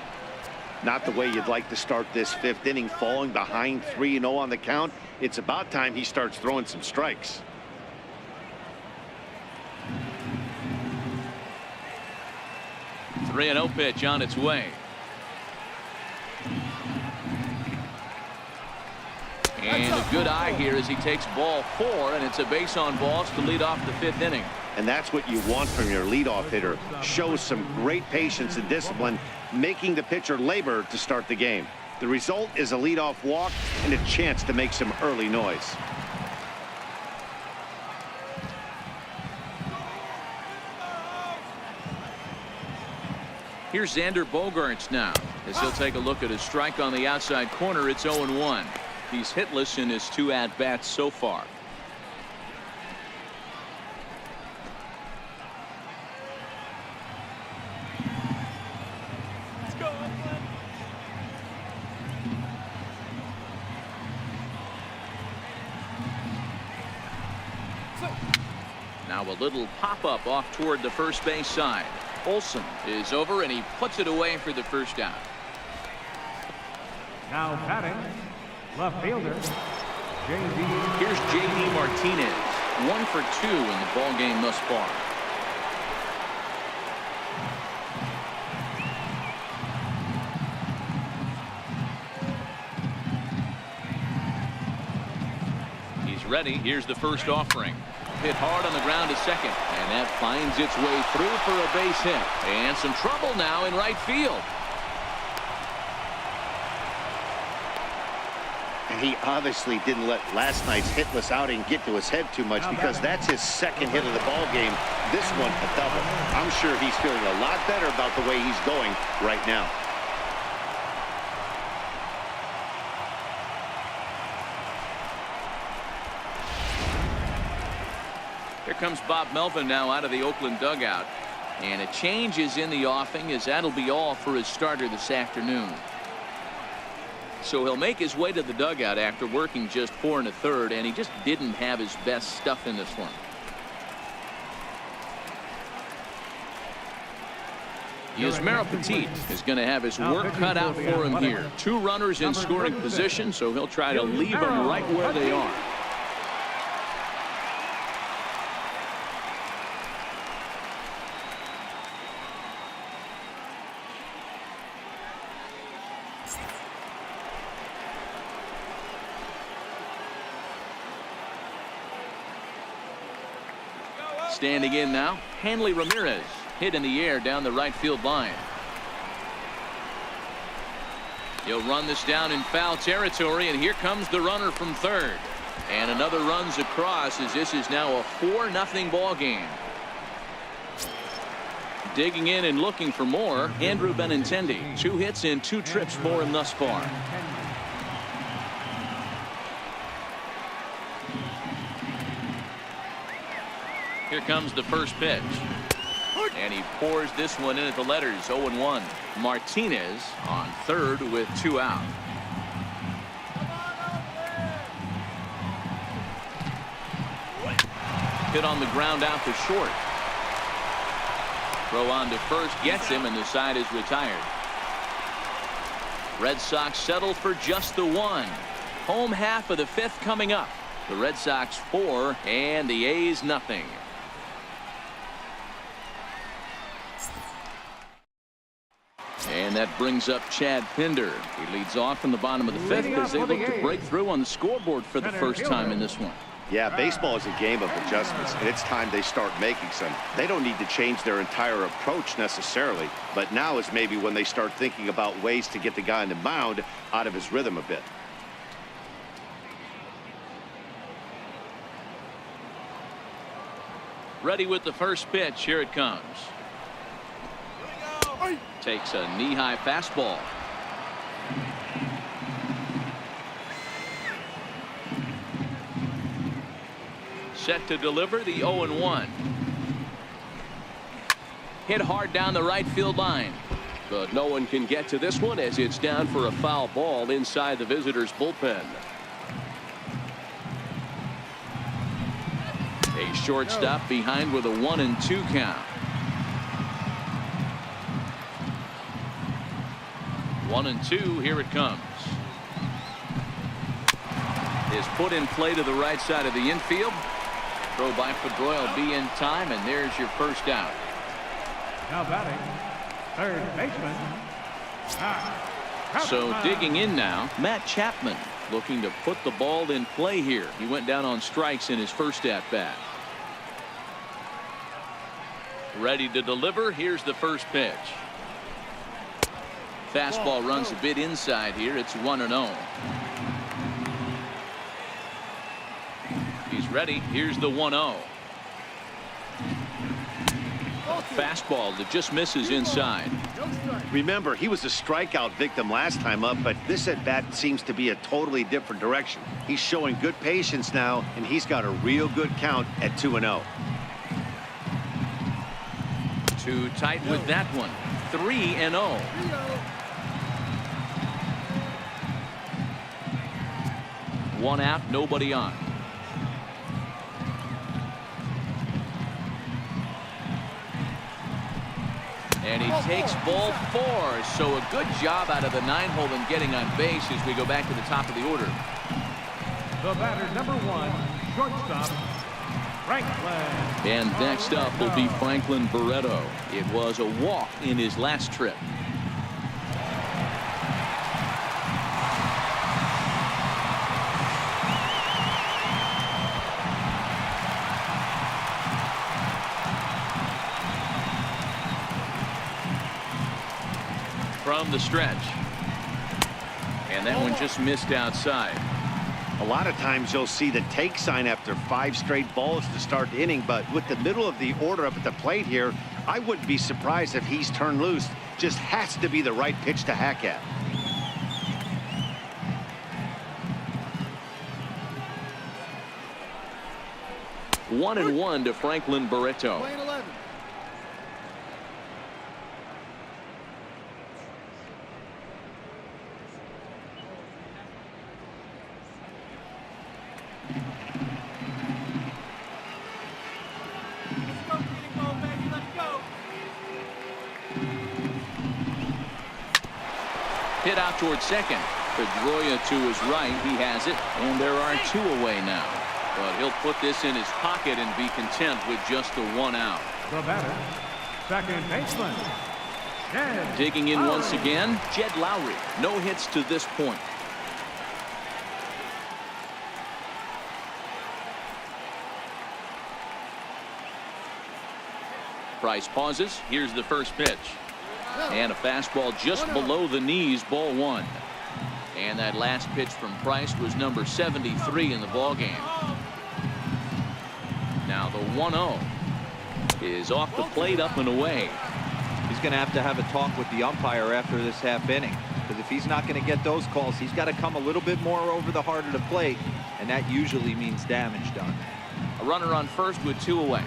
Not the way you'd like to start this 5th inning, falling behind 3-0 on the count. It's about time he starts throwing some strikes. The 3-0 pitch on its way. And a good eye here as he takes ball 4, and it's a base on balls to lead off the 5th inning. And that's what you want from your leadoff hitter. Shows some great patience and discipline, making the pitcher labor to start the game. The result is a leadoff walk and a chance to make some early noise. Here's Xander Bogaerts now as he'll take a look at his strike on the outside corner. It's 0-1. He's hitless in his 2 at-bats so far. Let's go, Oakland. Now a little pop-up off toward the first base side. Olsen is over, and he puts it away for the first out. Now batting, left fielder, J.D. Here's J.D. Martinez, 1 for 2 in the ball game thus far. He's ready. Here's the first offering. Hit hard on the ground to second, and that finds its way through for a base hit. And some trouble now in right field. And he obviously didn't let last night's hitless outing get to his head too much, because that's his 2nd hit of the ball game. This one a double. I'm sure he's feeling a lot better about the way he's going right now. Here comes Bob Melvin now out of the Oakland dugout. And a change is in the offing, as that'll be all for his starter this afternoon. So he'll make his way to the dugout after working just 4 1/3, and he just didn't have his best stuff in this one. Yasmero Petit is going to have his work cut out for him here. 2 runners in scoring position, so he'll try to leave them right where they are. Standing in now, Hanley Ramirez, hit in the air down the right field line. He'll run this down in foul territory, and here comes the runner from third. And another runs across, as this is now a 4-0 ball game. Digging in and looking for more, Andrew Benintendi. 2 hits and 2 trips for him thus far. Here comes the first pitch. And he pours this one in at the letters. 0-1. Martinez on third with 2 out. Hit on the ground out to short. Throw on to first gets him, and the side is retired. Red Sox settle for just the 1. Home half of the 5th coming up. The Red Sox 4 and the A's nothing. And that brings up Chad Pinder. He leads off in the bottom of the 5th as they look to break through on the scoreboard for the first time in this one. Yeah, baseball is a game of adjustments, and it's time they start making some. They don't need to change their entire approach necessarily, but now is maybe when they start thinking about ways to get the guy on the mound out of his rhythm a bit. Ready with the first pitch. Here it comes. Takes a knee-high fastball. Set to deliver the 0-1. Hit hard down the right field line. But no one can get to this one as it's down for a foul ball inside the visitors' bullpen. A shortstop behind with a 1-2 count. 1-2. Here it comes. Is put in play to the right side of the infield. Throw by Pedroia will be in time, and there's your first out. Now batting, third baseman. So digging in now, Matt Chapman looking to put the ball in play here. He went down on strikes in his first at bat. Ready to deliver. Here's the first pitch. Fastball runs a bit inside here. It's 1-0. He's ready. Here's the 1-0. Fastball that just misses inside. Remember, he was a strikeout victim last time up, but this at bat seems to be a totally different direction. He's showing good patience now, and he's got a real good count at 2-0. Too tight with that one. 3-0. One out, nobody on. And he takes ball 4. So a good job out of the 9-hole in getting on base as we go back to the top of the order. The batter, number 1, shortstop, Franklin. And next up will be Franklin Barreto. It was a walk in his last trip. From the stretch. And that one just missed outside. A lot of times you'll see the take sign after 5 straight balls to start the inning, but with the middle of the order up at the plate here, I wouldn't be surprised if he's turned loose. Just has to be the right pitch to hack at. One and one to Franklin Barreto. Hit out towards second. Pedroia to his right. He has it, and there are 2 away now. But he'll put this in his pocket and be content with just the 1 out. The batter, second baseman, Jed Digging in Lowry. once again, Jed Lowry. No hits to this point. Price pauses. Here's the first pitch. And a fastball just below the knees, ball 1. And that last pitch from Price was number 73 in the ballgame. Now the 1-0 is off the plate, up and away. He's going to have a talk with the umpire after this half inning, because if he's not going to get those calls, he's got to come a little bit more over the heart of the plate, and that usually means damage done. A runner on first with 2 away.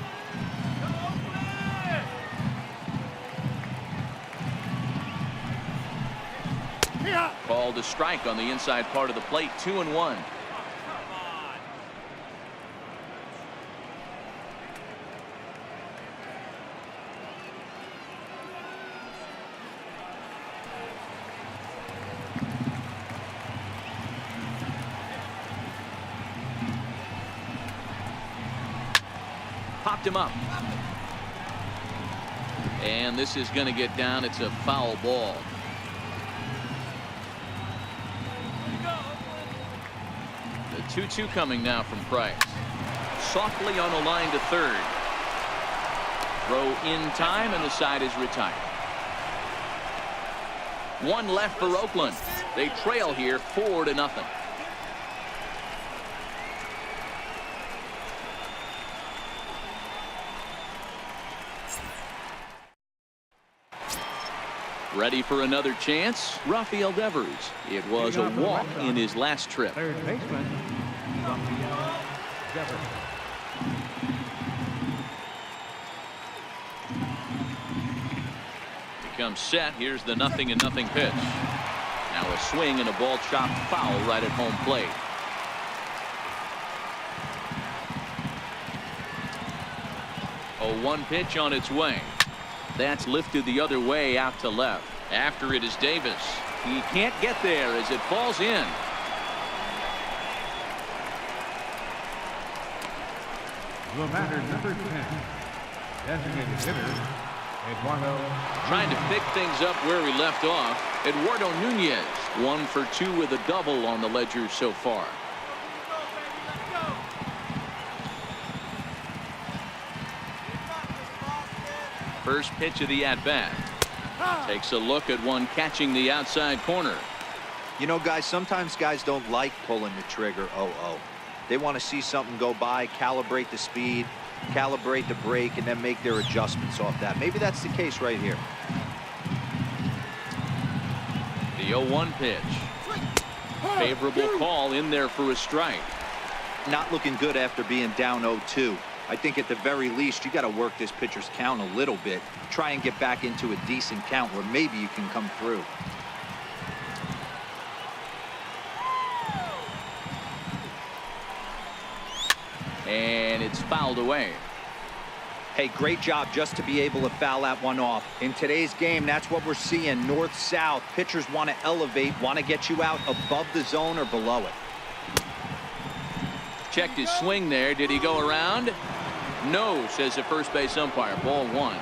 Called a strike on the inside part of the plate. 2-1. Popped him up. And this is going to get down. It's a foul ball. The 2-2 coming now from Price. Softly on a line to third. Throw in time, and the side is retired. One left for Oakland. They trail here 4-0. Ready for another chance? Rafael Devers. It was a walk in his last trip. Third baseman, Rafael Devers. Becomes set. Here's the 0-0 pitch. Now a swing and a ball chopped foul right at home plate. A 1 pitch on its way. That's lifted the other way out to left. After it is Davis. He can't get there as it falls in. The batter, number 10, designated hitter, Eduardo. Trying to pick things up where we left off. Eduardo Nunez, 1 for 2 with a double on the ledger so far. First pitch of the at-bat. Takes a look at one catching the outside corner. You know, guys, sometimes guys don't like pulling the trigger. They want to see something go by, calibrate the speed, calibrate the brake, and then make their adjustments off that. Maybe that's the case right here. The 0-1 pitch. Favorable call in there for a strike. Not looking good after being down 0-2. I think at the very least you got to work this pitcher's count a little bit. Try and get back into a decent count where maybe you can come through. And it's fouled away. Hey, great job just to be able to foul that one off. In today's game, that's what we're seeing. North-south. Pitchers want to elevate, want to get you out above the zone or below it. Checked his swing there. Did he go around? No, says the first base umpire. Ball 1.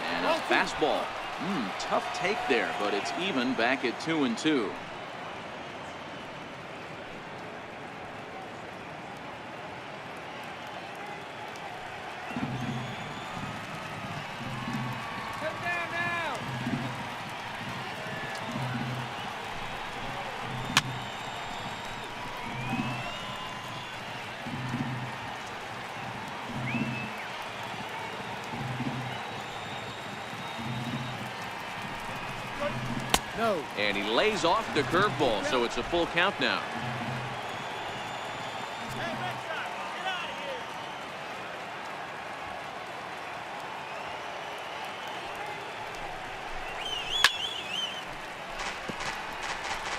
And a fastball. Tough take there, but it's even back at 2-2. And he lays off the curveball, so it's a full count now.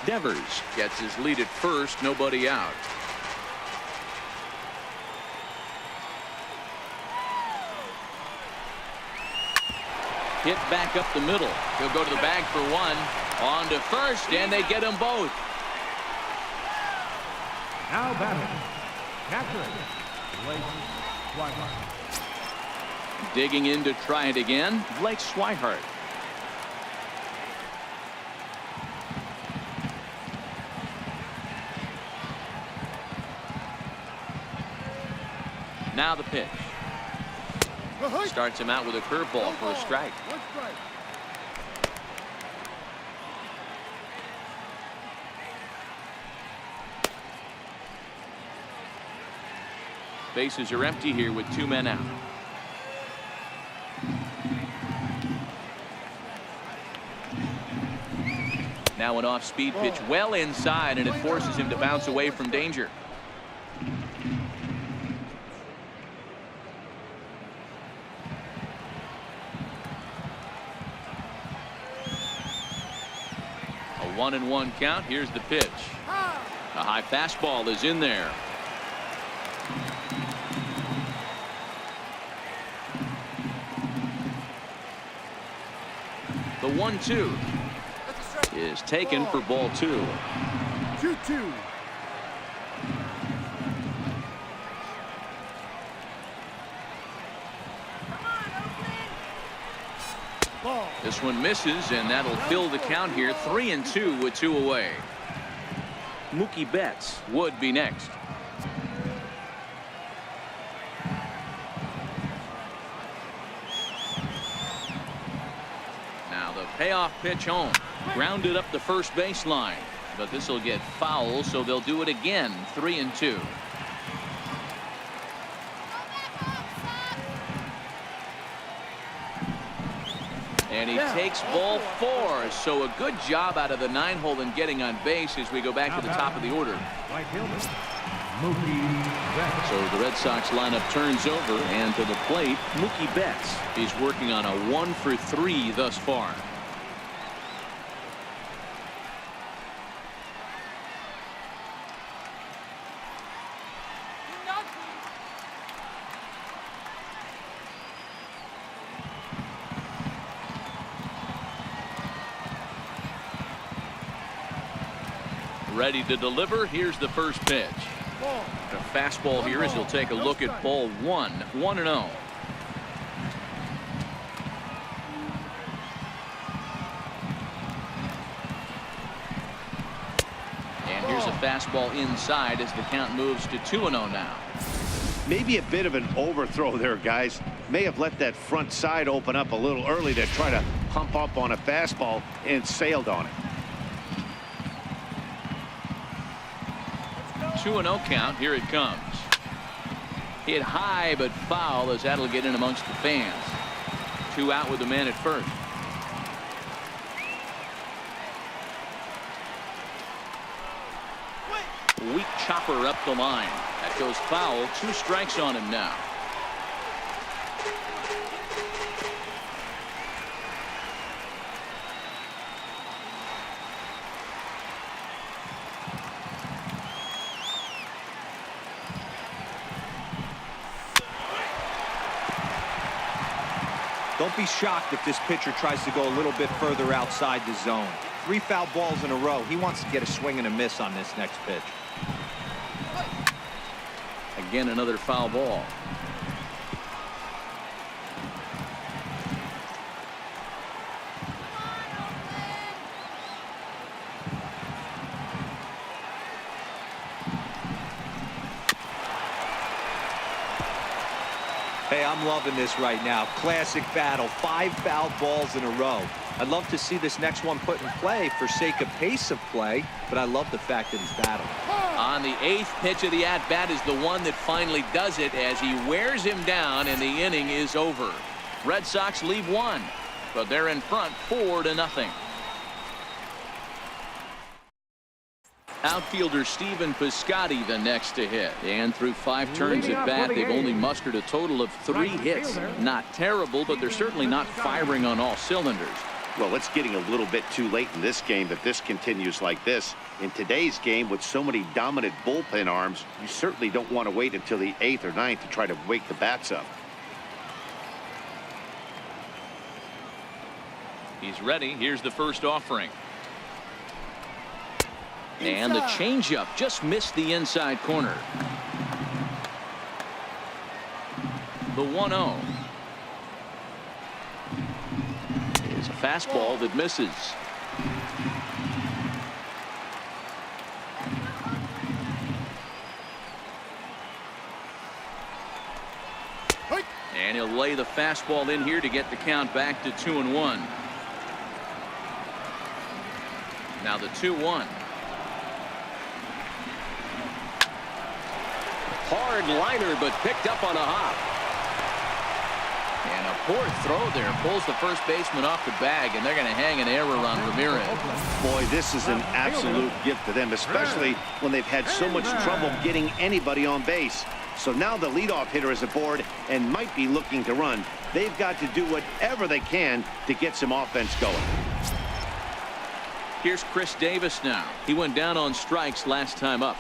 Devers gets his lead at first, nobody out. Hit back up the middle. He'll go to the bag for one. On to first, and they get them both. Now batting, catcher, Blake Swihart. Digging in to try it again, Blake Swihart. Now the pitch. Starts him out with a curveball for a strike. Bases are empty here with 2 men out. Now an off-speed pitch well inside, and it forces him to bounce away from danger. 1-1 count. Here's the pitch. A high fastball is in there. The 1-2 is taken for ball 2. 2-2. This one misses, and that'll fill the count here. 3-2 with 2 away. Mookie Betts would be next. Now the payoff pitch home. Grounded up the first baseline, but this will get foul, so they'll do it again. 3-2. And he takes ball 4. So a good job out of the 9-hole in getting on base as we go back to the top of the order. Right fielder, Mookie Betts. So the Red Sox lineup turns over, and to the plate, Mookie Betts. He's working on a 1 for 3 thus far. Ready to deliver. Here's the first pitch. A fastball here as he'll take a look at ball 1. 1-0. And here's a fastball inside as the count moves to 2-0 now. Maybe a bit of an overthrow there, guys. May have let that front side open up a little early to try to pump up on a fastball and sailed on it. 2-0 count. Here it comes. Hit high but foul as that'll get in amongst the fans. 2 out with the man at first. Weak chopper up the line. That goes foul. 2 strikes on him now. Don't be shocked if this pitcher tries to go a little bit further outside the zone. 3 foul balls in a row. He wants to get a swing and a miss on this next pitch. Again, another foul ball. Hey, I'm loving this right now. Classic battle. 5 foul balls in a row. I'd love to see this next one put in play for sake of pace of play, but I love the fact that he's battling. On the 8th pitch of the at-bat is the one that finally does it as he wears him down, and the inning is over. Red Sox leave 1, but they're in front 4-0. Outfielder Stephen Piscotty the next to hit, and through 5 turns at bat they've only mustered a total of 3 hits. Not terrible, but they're certainly not firing on all cylinders. Well, it's getting a little bit too late in this game if this continues like this. In today's game, with so many dominant bullpen arms, you certainly don't want to wait until the 8th or 9th to try to wake the bats up. He's ready. Here's the first offering. And the changeup just missed the inside corner. The 1-0 is a fastball that misses. And he'll lay the fastball in here to get the count back to 2-1. Now the 2-1. Hard liner, but picked up on a hop. And a poor throw there pulls the first baseman off the bag, and they're going to hang an error on Ramirez. Boy, this is an absolute gift to them, especially when they've had so much trouble getting anybody on base. So now the leadoff hitter is aboard and might be looking to run. They've got to do whatever they can to get some offense going. Here's Chris Davis now. He went down on strikes last time up.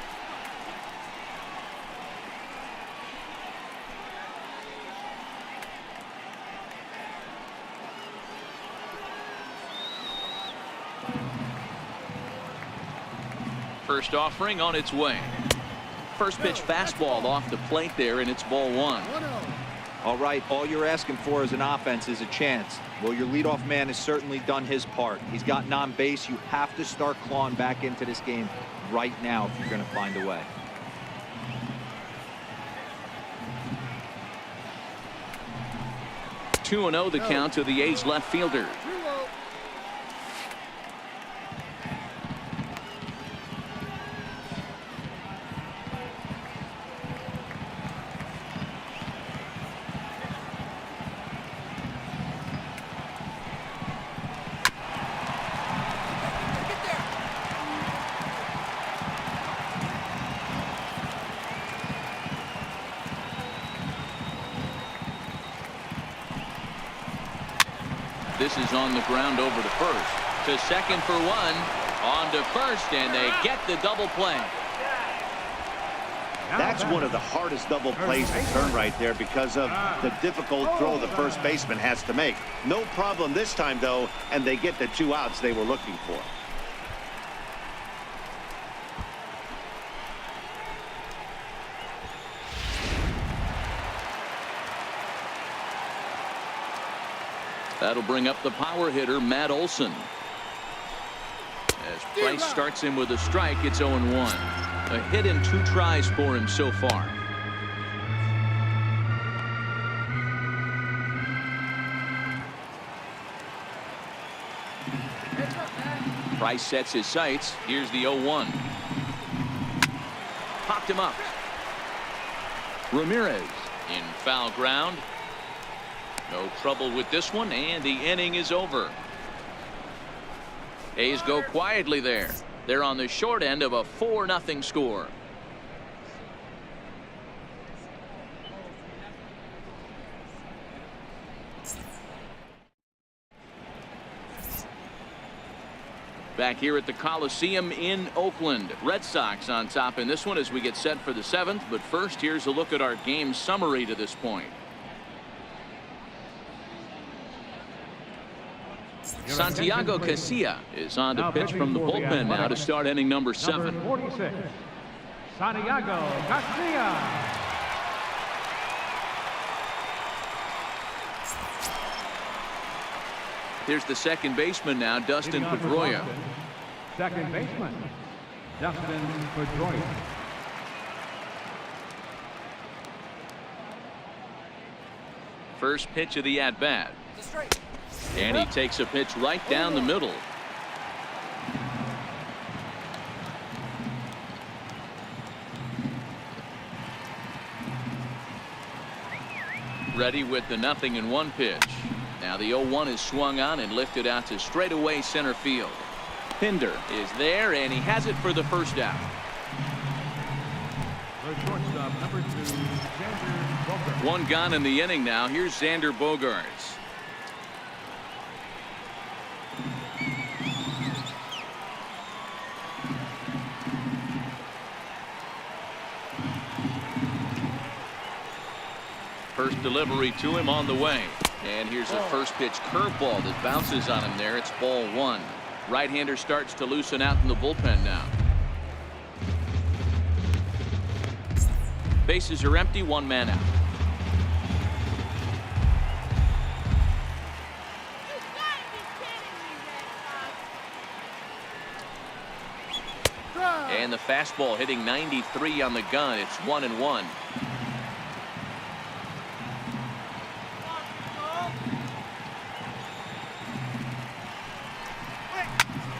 First offering on its way. First pitch fastball off the plate there, and it's ball one. All right, all you're asking for as an offense is a chance. Well, your leadoff man has certainly done his part. He's gotten on base. You have to start clawing back into this game right now if you're going to find a way. Two and 0 the count to the A's left fielder. This is on the ground over to first. To second for one. On to first, and they get the double play. That's one of the hardest double plays to turn right there because of the difficult throw the first baseman has to make. No problem this time, though, and they get the 2 outs they were looking for. That'll bring up the power hitter, Matt Olson. As Price starts him with a strike, it's 0-1. A hit and 2 tries for him so far. Price sets his sights. Here's the 0-1. Popped him up. Ramirez in foul ground. No trouble with this one, and the inning is over. A's go quietly there. They're on the short end of a 4-0 score. Back here at the Coliseum in Oakland. Red Sox on top in this one as we get set for the 7th. But first, here's a look at our game summary to this point. Santiago Casilla is on to pitch from the bullpen now to start inning number 7. Number 46, Santiago Casilla. Here's the second baseman now, Dustin Pedroia. Second baseman, Dustin Pedroia. First pitch of the at-bat. And he takes a pitch right down the middle. Ready with the 0-1 pitch. Now the 0-1 is swung on and lifted out to straightaway center field. Pinder is there, and he has it for the first out. The shortstop, number 2, Xander Bogaerts. One gone in the inning now. Here's Xander Bogaerts. First delivery to him on the way. And here's a first pitch curveball that bounces on him there. It's ball 1. Right-hander starts to loosen out in the bullpen now. Bases are empty, 1 man out. And the fastball hitting 93 on the gun. It's 1-1.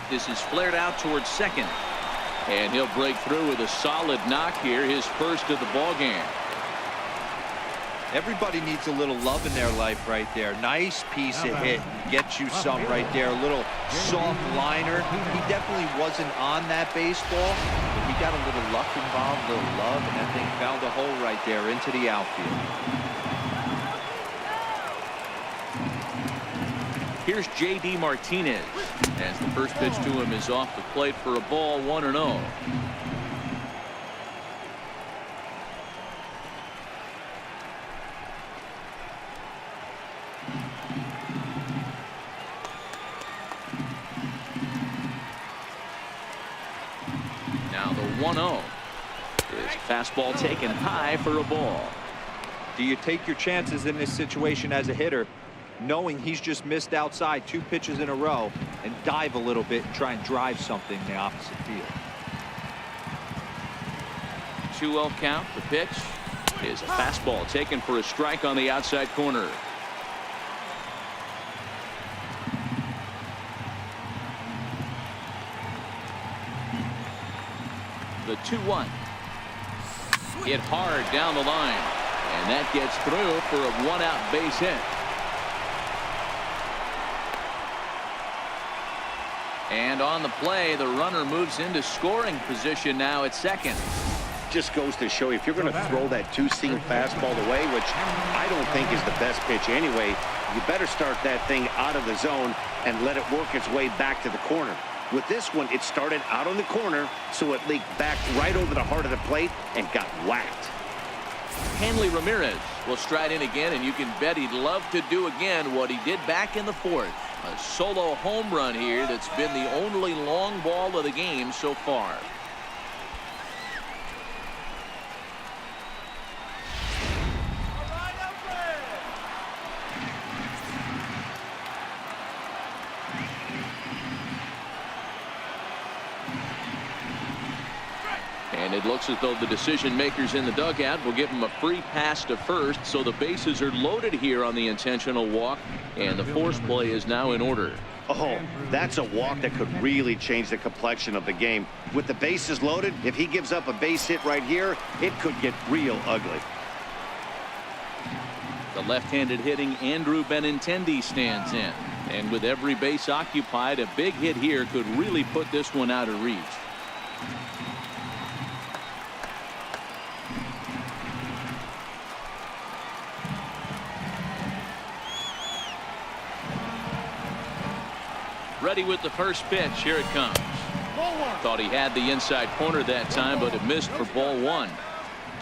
This is flared out towards second. And he'll break through with a solid knock here, his first of the ball game. Everybody needs a little love in their life right there. Nice piece of hit. Gets you some right there. A little soft liner. He definitely wasn't on that baseball, but he got a little luck involved, a little love, and that thing found a hole right there into the outfield. Here's J.D. Martinez as the first pitch to him is off the plate for a ball, 1-0. Now the 1-0 is fastball taken high for a ball. Do you take your chances in this situation as a hitter, knowing he's just missed outside 2 pitches in a row, and dive a little bit and try and drive something in the opposite field? 2-0 count. The pitch is a fastball taken for a strike on the outside corner. The 2-1 hit hard down the line, and that gets through for a 1-out base hit. And on the play, the runner moves into scoring position now at second. Just goes to show you, if you're going to throw that 2-seam fastball away, which I don't think is the best pitch anyway, you better start that thing out of the zone and let it work its way back to the corner. With this one, it started out on the corner, so it leaked back right over the heart of the plate and got whacked. Hanley Ramirez will stride in again, and you can bet he'd love to do again what he did back in the 4th. A solo home run here that's been the only long ball of the game so far. And it looks as though the decision makers in the dugout will give him a free pass to first, so the bases are loaded here on the intentional walk, and the force play is now in order. Oh, that's a walk that could really change the complexion of the game. With the bases loaded, if he gives up a base hit right here, it could get real ugly. The left-handed hitting Andrew Benintendi stands in, and with every base occupied, a big hit here could really put this one out of reach. Ready with the first pitch. Here it comes. Thought he had the inside corner that time, but it missed for ball 1.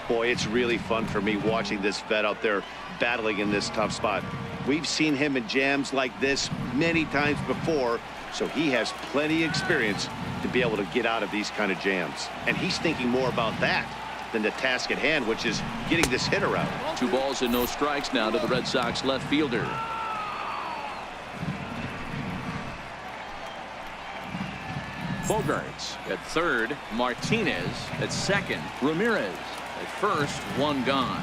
Boy, it's really fun for me watching this vet out there battling in this tough spot. We've seen him in jams like this many times before, so he has plenty of experience to be able to get out of these kind of jams. And he's thinking more about that than the task at hand, which is getting this hitter out. 2 balls and no strikes now to the Red Sox left fielder. Bogarts at third, Martinez at second, Ramirez at first, 1 gone.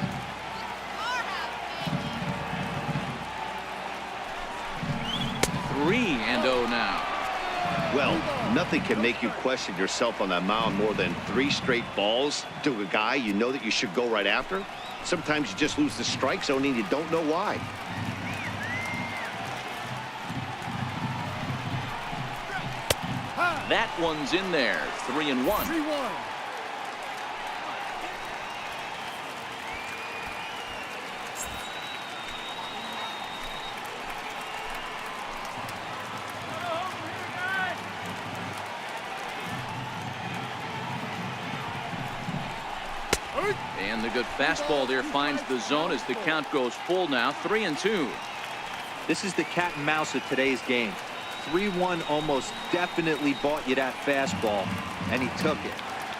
Three and 0 now. Well, nothing can make you question yourself on that mound more than 3 straight balls to a guy you know that you should go right after. Sometimes you just lose the strike zone and you don't know why. That one's in there. 3-1. 3-1. And the good fastball there finds the zone as the count goes full now. 3-2. This is the cat and mouse of today's game. 3-1 almost definitely bought you that fastball, and he took it.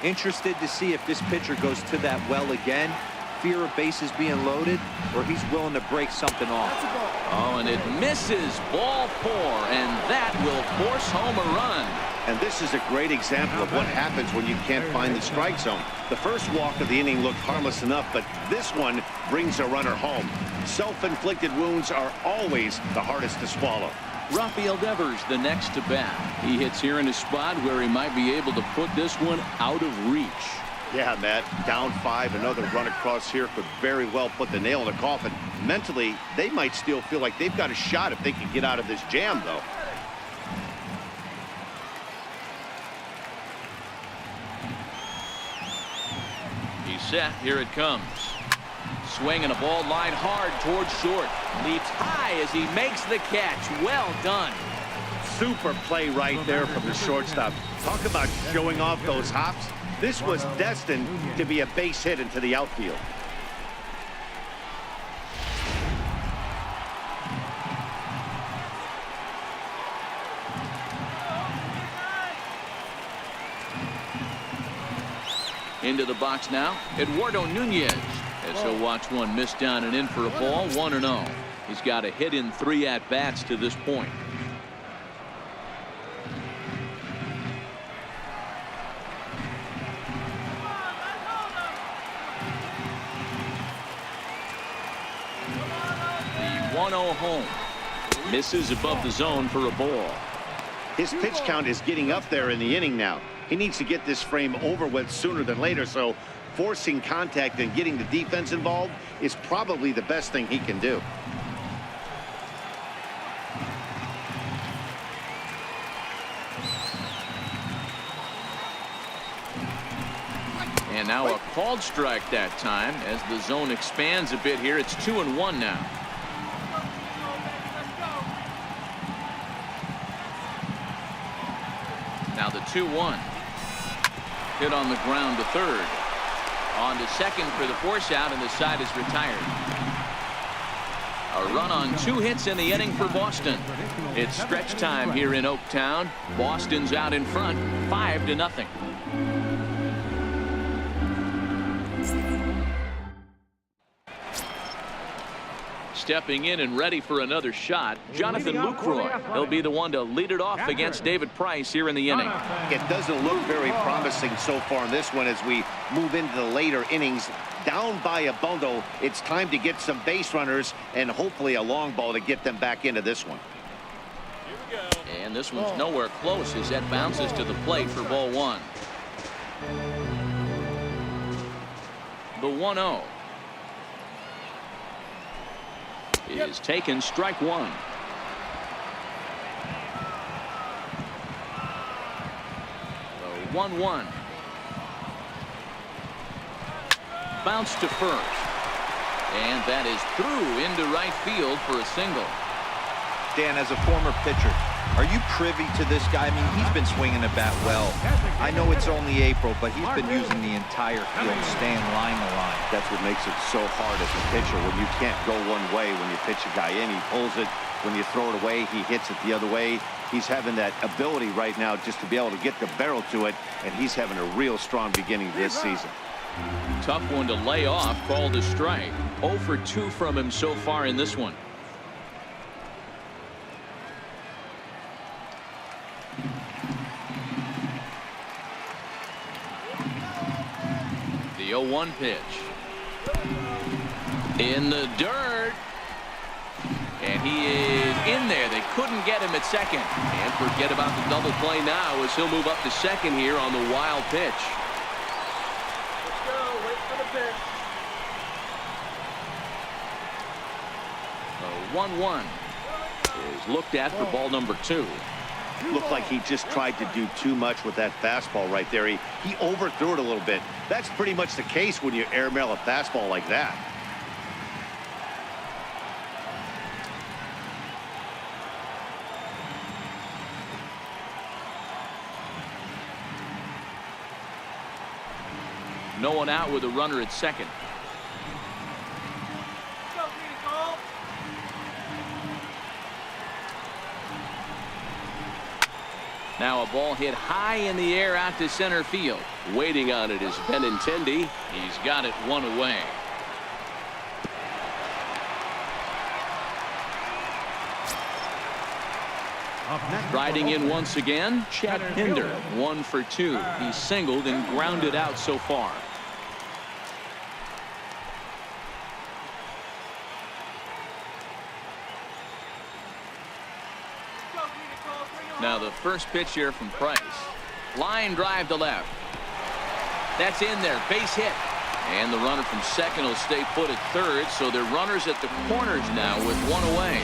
Interested to see if this pitcher goes to that well again. Fear of bases being loaded, or he's willing to break something off. Oh, and it misses. Ball 4, and that will force home a run. And this is a great example of what happens when you can't find the strike zone. The first walk of the inning looked harmless enough, but this one brings a runner home. Self-inflicted wounds are always the hardest to swallow. Rafael Devers the next to bat. He hits here in a spot where he might be able to put this one out of reach. Yeah, Matt, down 5, another run across here could very well put the nail in the coffin. Mentally, they might still feel like they've got a shot if they can get out of this jam, though. He's set. Here it comes. Swinging a ball line hard towards short. Leaps high as he makes the catch. Well done. Super play right there from the shortstop. Talk about showing off those hops. This was destined to be a base hit into the outfield. Into the box now, Eduardo Nunez. As he'll watch one miss down and in for a ball, 1-0. He's got a hit in 3 at-bats to this point. The 1-0 home. Misses above the zone for a ball. His pitch count is getting up there in the inning now. He needs to get this frame over with sooner than later, so forcing contact and getting the defense involved is probably the best thing he can do. And now a called strike that time as the zone expands a bit here. It's 2-1 now. Now the 2-1. Hit on the ground to third. On to second for the force out, and the side is retired. A run on 2 hits in the inning for Boston. It's stretch time here in Oaktown. Boston's out in front, 5-0. Stepping in and ready for another shot, Jonathan Lucroy. He'll be the one to lead it off against David Price here in the inning. It doesn't look very promising so far in this one as we move into the later innings. Down by a bundle, it's time to get some base runners and hopefully a long ball to get them back into this one. And this one's nowhere close as that bounces to the plate for ball 1. The 1-0. Is taken, strike 1. The 1-1. Bounce to first. And that is through into right field for a single. Dan, as a former pitcher, are you privy to this guy? I mean, he's been swinging the bat well. I know it's only April, but he's been using the entire field, staying line to line. That's what makes it so hard as a pitcher when you can't go one way. When you pitch a guy in, he pulls it. When you throw it away, he hits it the other way. He's having that ability right now just to be able to get the barrel to it, and he's having a real strong beginning this season. Tough one to lay off, called a strike. 0 for 2 from him so far in this one. The 0-1 pitch. In the dirt. And he is in there. They couldn't get him at second. And forget about the double play now as he'll move up to second here on the wild pitch. Let's go. Wait for the pitch. The 1-1 is looked at for ball number 2. Looked like he just tried to do too much with that fastball right there. He overthrew it a little bit. That's pretty much the case when you airmail a fastball like that. No one out with a runner at second. Go, Peter Cole. Now a ball hit high in the air out to center field. Waiting on it is Benintendi. He's got it one away. Riding in once again, Chad Pinder, 1 for 2. He's singled and grounded out so far. Now the first pitch here from Price. Line drive to left. That's in there, base hit. And the runner from second will stay put at third, so they're runners at the corners now with 1 away.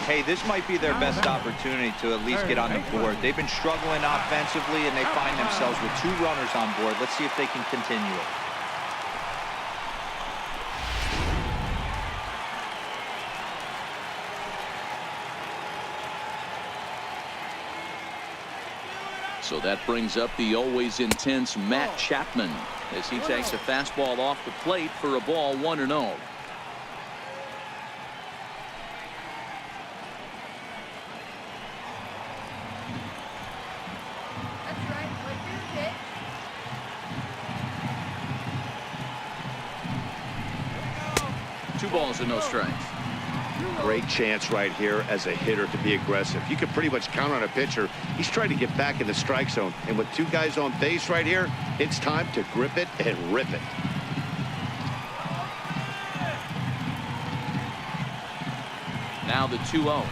Hey, this might be their best opportunity to at least get on the board. They've been struggling offensively, and they find themselves with 2 runners on board. Let's see if they can continue it. So that brings up the always intense Matt Chapman as he takes a fastball off the plate for a ball 1-0. Two balls and no strikes. Great chance right here as a hitter to be aggressive. You can pretty much count on a pitcher. He's trying to get back in the strike zone. And with two guys on base right here, it's time to grip it and rip it. Now the 2-0.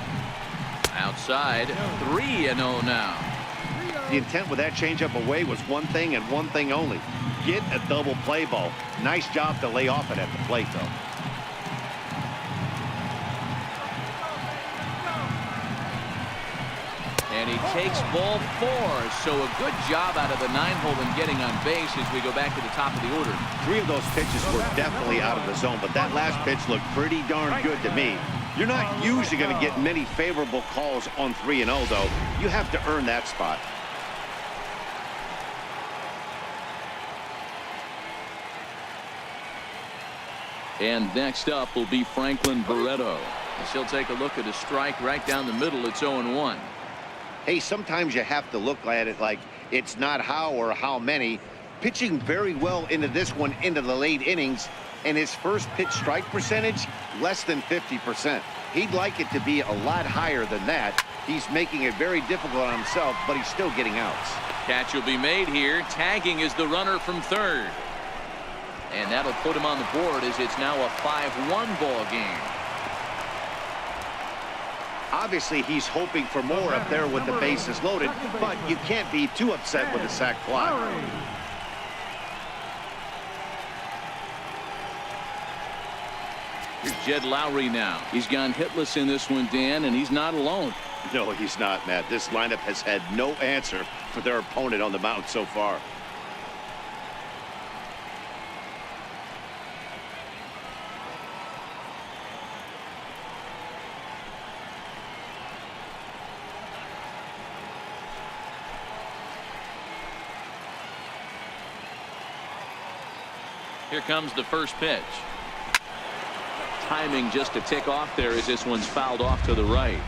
Outside, 3-0 now. The intent with that changeup away was one thing and one thing only. Get a double play ball. Nice job to lay off it at the plate, though. And he takes ball 4. So a good job out of the 9-hole in getting on base as we go back to the top of the order. 3 of those pitches were definitely out of the zone, but that last pitch looked pretty darn good to me. You're not usually going to get many favorable calls on 3-0, though. You have to earn that spot. And next up will be Franklin Barreto. As he'll take a look at a strike right down the middle. It's 0-1. Hey, sometimes you have to look at it like it's not how or how many. Pitching very well into this one into the late innings, and his first pitch strike percentage less than 50%. He'd like it to be a lot higher than that. He's making it very difficult on himself, but he's still getting outs. Catch will be made here. Tagging is the runner from third. And that'll put him on the board as it's now a 5-1 ball game. Obviously, he's hoping for more up there with the bases loaded, but you can't be too upset with a sac fly. Here's Jed Lowry now. He's gone hitless in this one, Dan, and he's not alone. No, he's not, Matt. This lineup has had no answer for their opponent on the mound so far. Here comes the first pitch. Timing just a tick off there as this one's fouled off to the right.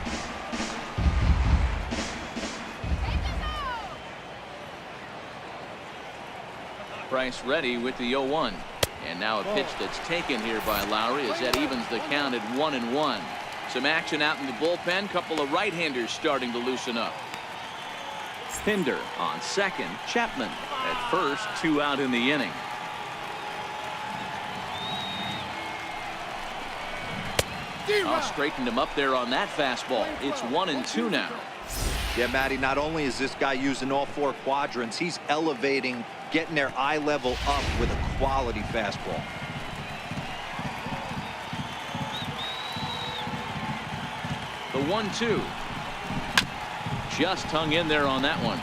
Price ready with the 0-1. And now a pitch that's taken here by Lowry as that evens the count at 1-1. Some action out in the bullpen. Couple of right-handers starting to loosen up. Pinder on second. Chapman at first. 2 out in the inning. Straightened him up there on that fastball. It's 1-2 now. Yeah, Matty, not only is this guy using all 4 quadrants, he's elevating, getting their eye level up with a quality fastball. The 1-2. Just hung in there on that one.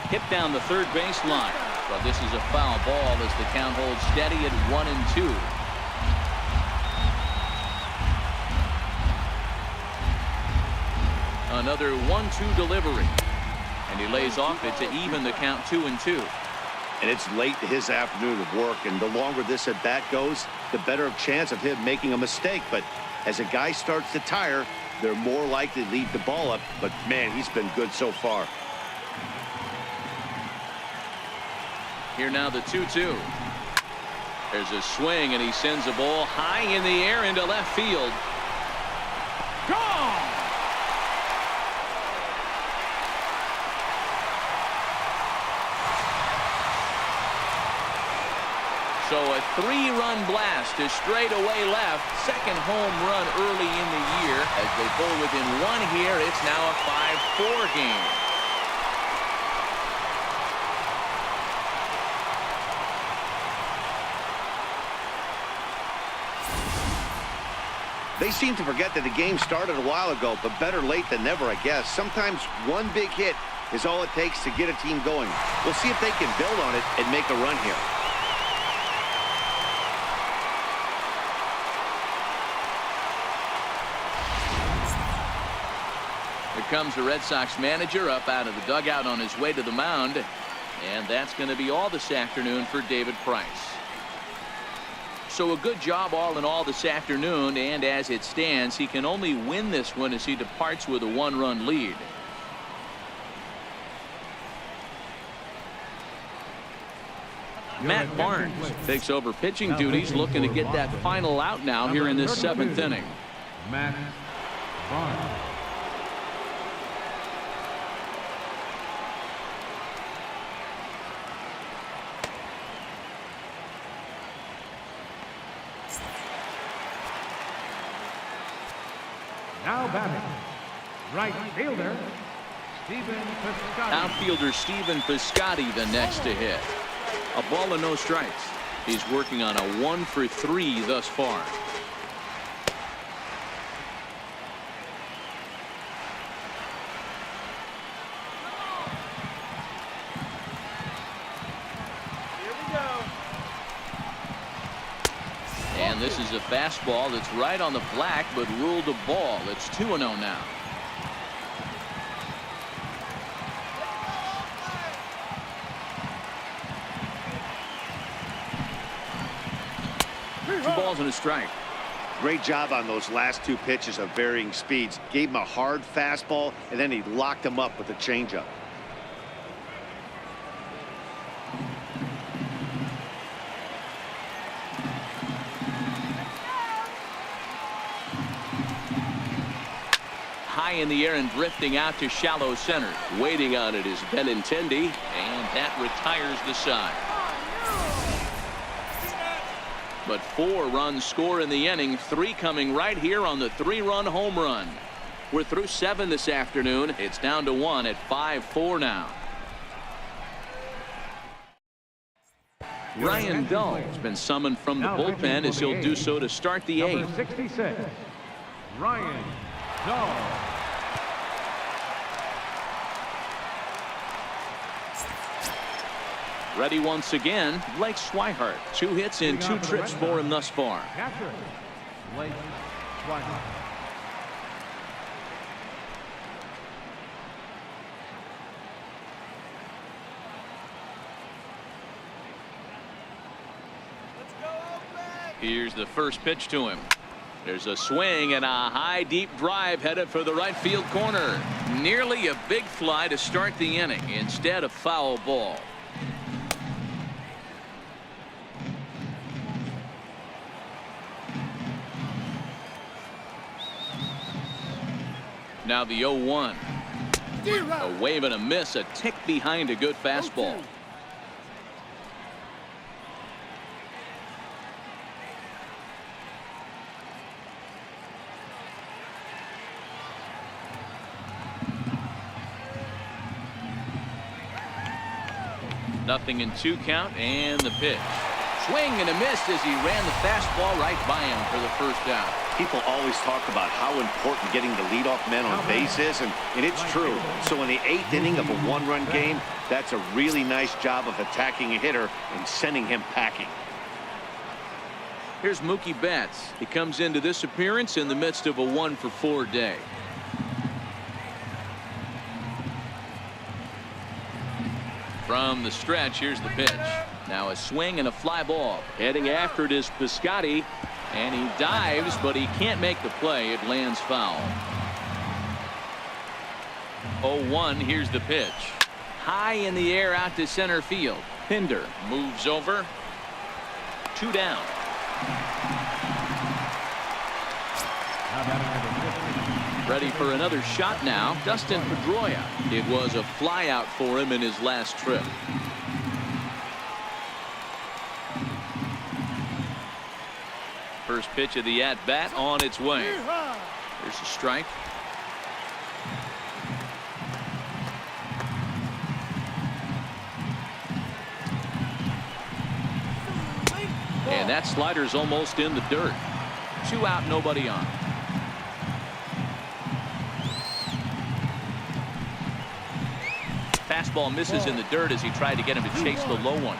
Hit down the third base line, but this is a foul ball as the count holds steady at 1-2. Another 1-2 delivery, and he lays off it to even the count 2-2. And it's late to his afternoon of work, and the longer this at bat goes, the better chance of him making a mistake. But as a guy starts to tire, they're more likely to leave the ball up. But man, he's been good so far. Here now the 2-2. There's a swing, and he sends a ball high in the air into left field. Gone! So a 3-run blast to straightaway left. Second home run early in the year. As they pull within 1 here, it's now a 5-4 game. They seem to forget that the game started a while ago, but better late than never, I guess. Sometimes one big hit is all it takes to get a team going. We'll see if they can build on it and make a run here. Here comes the Red Sox manager up out of the dugout on his way to the mound. And that's going to be all this afternoon for David Price. So a good job all in all this afternoon, and as it stands, he can only win this one as he departs with a 1-run lead. Matt Barnes takes over pitching duties, looking to get that final out now here in this 7th inning. Matt Barnes. Now batting, right fielder, Stephen Piscotty. Outfielder Stephen Piscotty the next to hit. A ball and no strikes. He's working on a 1-for-3 thus far. Here we go. And this is a fastball that's right on the black, but ruled a ball. It's 2-0 now. Two balls and a strike. Great job on those last 2 pitches of varying speeds. Gave him a hard fastball, and then he locked him up with a changeup. High in the air and drifting out to shallow center. Waiting on it is Benintendi. And that retires the side. But 4 runs score in the inning, 3 coming right here on the 3-run home run. We're through 7 this afternoon. It's down to 1 at 5-4 now. Ryan Dull has been summoned from the bullpen as he'll do so to start the 8th. Number 66, Ryan Dull. Ready once again, Blake Swihart. 2 hits in 2 trips for him thus far. Catcher, Blake Swihart. Here's the first pitch to him. There's a swing and a high deep drive headed for the right field corner. Nearly a big fly to start the inning. Instead, a foul ball. Now the 0-1. A wave and a miss, a tick behind a good fastball. Nothing in 2 count, and the pitch. Swing and a miss as he ran the fastball right by him for the first out. People always talk about how important getting the leadoff man on base is, and it's true. So in the 8th inning of a 1-run game, that's a really nice job of attacking a hitter and sending him packing. Here's Mookie Betts. He comes into this appearance in the midst of a 1-for-4 day. From the stretch, here's the pitch. Now a swing and a fly ball. Heading after it is Piscotty, and he dives, but he can't make the play. It lands foul. 0-1, here's the pitch. High in the air out to center field. Pinder moves over. 2 down. Ready for another shot now, Dustin Pedroia. It was a fly out for him in his last trip. First pitch of the at-bat on its way. There's a strike. And that slider's almost in the dirt. 2 out, nobody on. Fastball misses in the dirt as he tried to get him to chase the low one.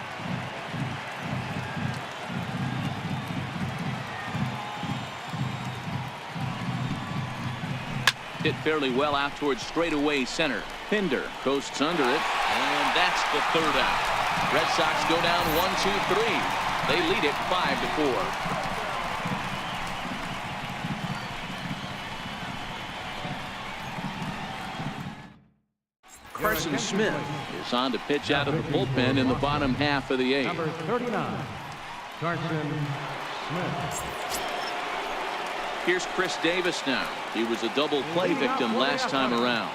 hit fairly well out towards straightaway center. Pinder coasts under it, and that's the third out. Red Sox go down 1-2-3. They lead it 5-4. Carson Smith is on to pitch out of the bullpen in the bottom half of the eighth. Number 39, Carson Smith. Here's Chris Davis now. He was a double play victim last time around.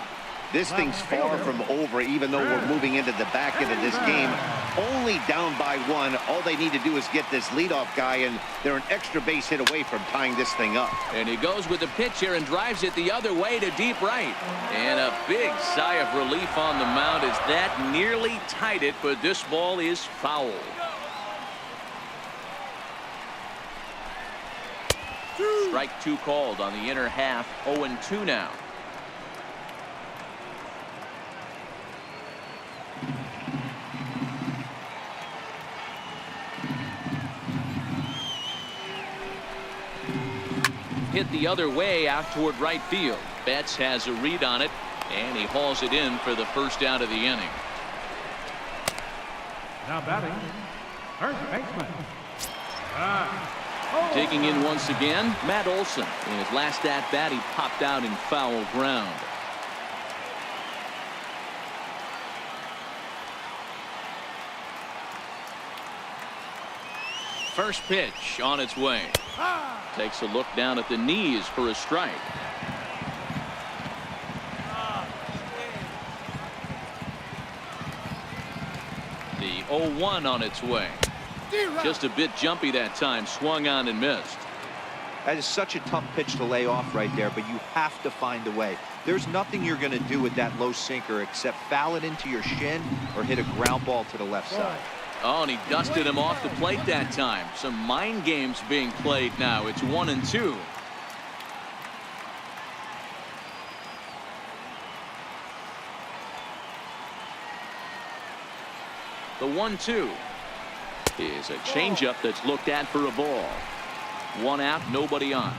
This thing's far from over, even though we're moving into the back end of this game. Only down by one. All they need to do is get this leadoff guy, and they're an extra base hit away from tying this thing up. And he goes with the pitch here and drives it the other way to deep right. And a big sigh of relief on the mound as that nearly tied it, but this ball is foul. Strike two called on the inner half. 0-2 now. Hit the other way out toward right field. Betts has a read on it, and he hauls it in for the first out of the inning. Now batting, first baseman. Digging in once again, Matt Olson. In his last at bat, he popped out in foul ground. First pitch on its way. Takes a look down at the knees for a strike. The 0-1 on its way. Just a bit jumpy that time. Swung on and missed. That is such a tough pitch to lay off right there, but you have to find a way. There's nothing you're going to do with that low sinker except foul it into your shin or hit a ground ball to the left side. Oh, and he dusted him off the plate that time. Some mind games being played now. It's 1-2. The 1-2 is a changeup that's looked at for a ball. One out, nobody on.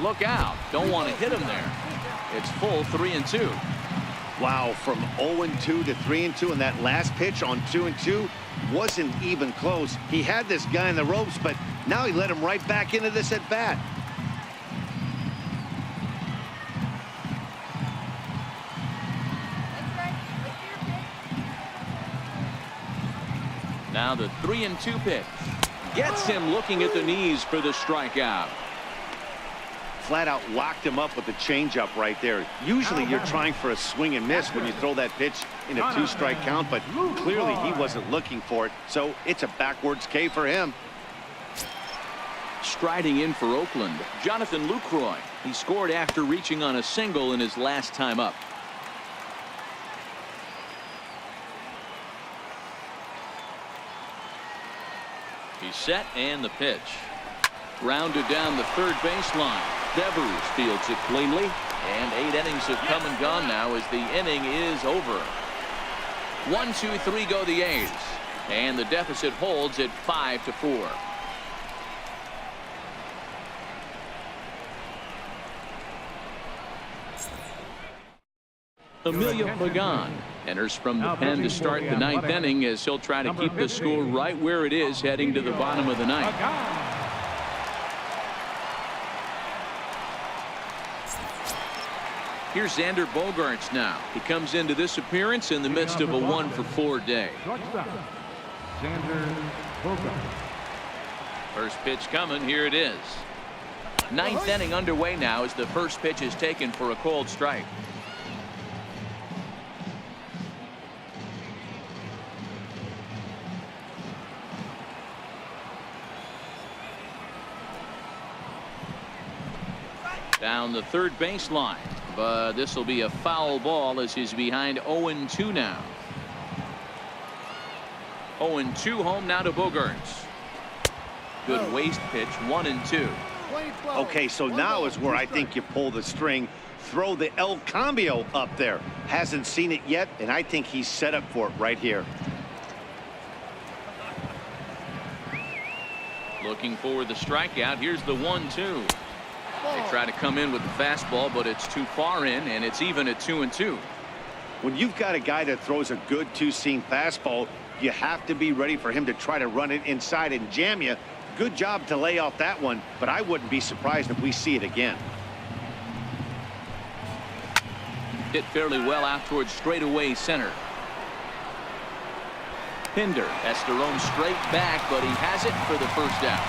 Look out. Don't want to hit him there. It's full 3-2. Wow, from 0-2 to 3-2, and that last pitch on 2-2 wasn't even close. He had this guy in the ropes, but now he let him right back into this at bat. Now the 3-2 pitch gets him looking at the knees for the strikeout. Flat out locked him up with the changeup right there. Usually you're trying for a swing and miss when you throw that pitch in a 2-strike count, but clearly he wasn't looking for it, so it's a backwards K for him. Striding in for Oakland, Jonathan Lucroy. He scored after reaching on a single in his last time up. He's set, and the pitch. Grounded down the third baseline. Devers fields it cleanly, and 8 innings have come and gone now as the inning is over. 1-2-3 go the A's, and the deficit holds at 5-4. Emilio Pagan enters from the pen to start the 9th inning as he'll try to keep the score right where it is heading to the bottom of the 9th. Here's Xander Bogaerts now. He comes into this appearance in the midst of a 1-for-4 day. Xander Bogaerts. First pitch coming. Here it is. 9th inning underway now as the first pitch is taken for a called strike. Down the third baseline, but this will be a foul ball as he's behind 0-2 now. 0-2 home now to Bogaerts. Good waste pitch, 1-2. Okay, so now is where I think you pull the string. Throw the El Cambio up there. Hasn't seen it yet, and I think he's set up for it right here. Looking for the strikeout. Here's the 1-2. They try to come in with the fastball, but it's too far in, and it's even at 2-2. When you've got a guy that throws a good two-seam fastball, you have to be ready for him to try to run it inside and jam you. Good job to lay off that one, but I wouldn't be surprised if we see it again. Hit fairly well out towards straightaway center. Pinder has to roam straight back, but he has it for the first out.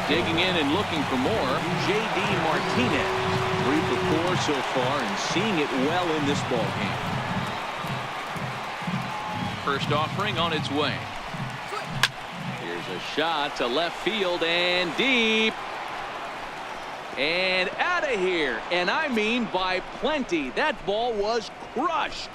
Digging in and looking for more, J.D. Martinez. 3 for 4 so far and seeing it well in this ball game. First offering on its way. Here's a shot to left field and deep. And out of here. And I mean by plenty. That ball was crushed.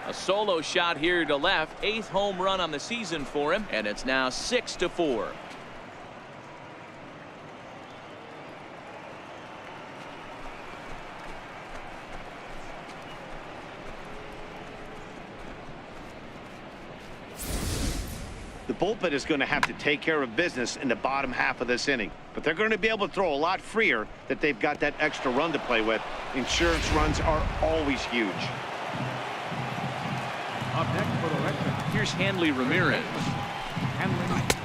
A solo shot here to left. 8th home run on the season for him. And it's now 6-4. The bullpen is going to have to take care of business in the bottom half of this inning, but they're going to be able to throw a lot freer that they've got that extra run to play with. Insurance runs are always huge. Up next for the Red Sox. Here's Hanley Ramirez.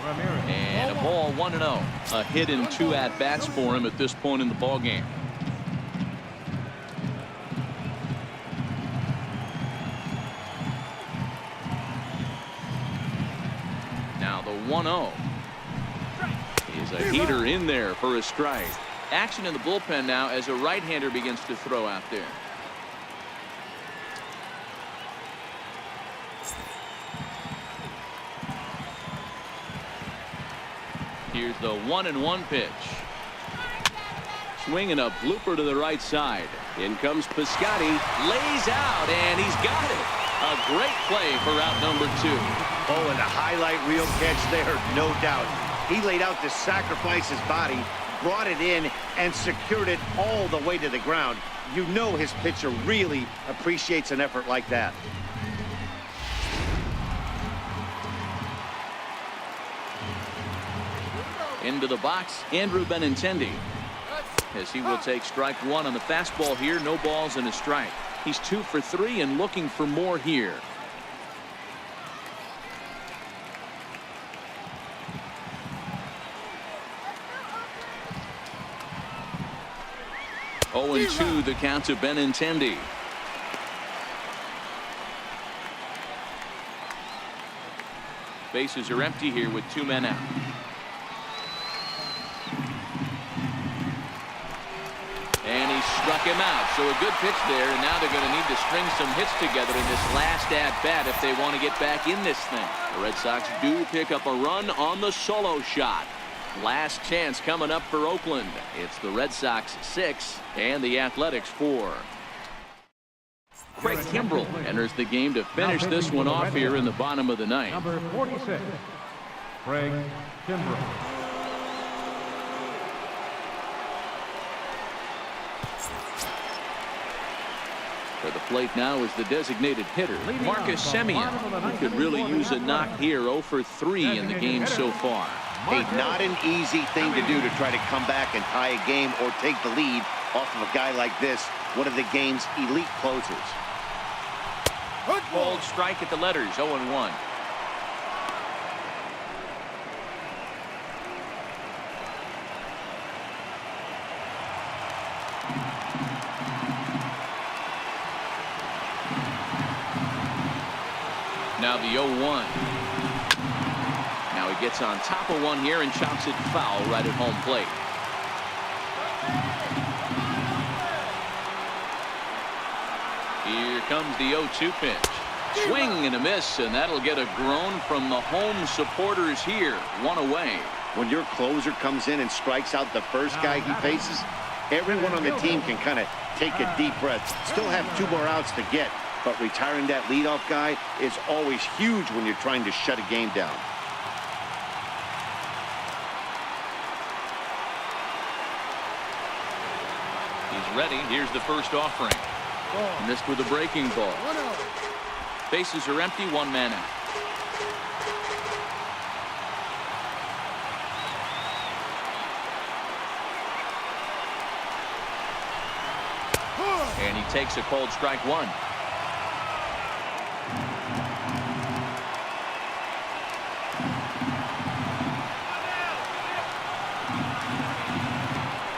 Ramirez. And a ball 1-0. A hit and 2 at-bats for him at this point in the ball game. Now the 1-0 is a heater in there for a strike. Action in the bullpen now as a right-hander begins to throw out there. Here's the 1-1 pitch. Swinging a blooper to the right side. In comes Piscotty. Lays out, and he's got it. A great play for out number 2. Oh, and a highlight reel catch there, no doubt. He laid out to sacrifice his body, brought it in, and secured it all the way to the ground. You know his pitcher really appreciates an effort like that. Into the box, Andrew Benintendi, as he will take strike 1 on the fastball here. No balls and a strike. He's 2 for 3 and looking for more here. Oh, and 2 the count to Benintendi. Bases are empty here with 2 men out. And he struck him out. So a good pitch there, and now they're going to need to string some hits together in this last at-bat if they want to get back in this thing. The Red Sox do pick up a run on the solo shot. Last chance coming up for Oakland. It's the Red Sox 6 and the Athletics 4. Craig Kimbrell enters the game to finish this one off here in the bottom of the ninth. Number 46, Craig Kimbrell. For the plate now is the designated hitter, Marcus Semien. He could really use a knock here. 0 for 3 in the game so far. Hey, not an easy thing to do to try to come back and tie a game or take the lead off of a guy like this, one of the game's elite closers. Bold strike at the letters, 0-1. Now the 0-1. Now he gets on top of one here and chops it foul right at home plate. Here comes the 0-2 pitch. Swing and a miss, and that'll get a groan from the home supporters here. 1 away. When your closer comes in and strikes out the first guy he faces, everyone on the team can kind of take a deep breath. Still have 2 more outs to get, but retiring that leadoff guy is always huge when you're trying to shut a game down. He's ready. Here's the first offering. Missed with a breaking ball. Bases are empty, one man out. And he takes a cold strike one.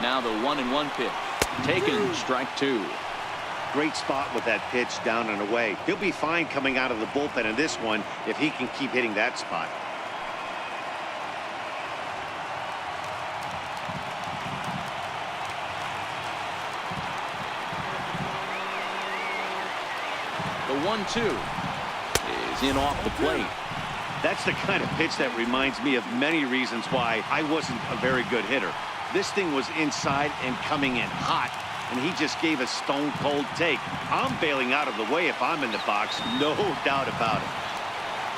Now the 1-1 pitch. Taken, strike two. Great spot with that pitch down and away. He'll be fine coming out of the bullpen in this one if he can keep hitting that spot. The 1-2 is in off the plate. That's the kind of pitch that reminds me of many reasons why I wasn't a very good hitter. This thing was inside and coming in hot, and he just gave a stone-cold take. I'm bailing out of the way if I'm in the box, no doubt about it.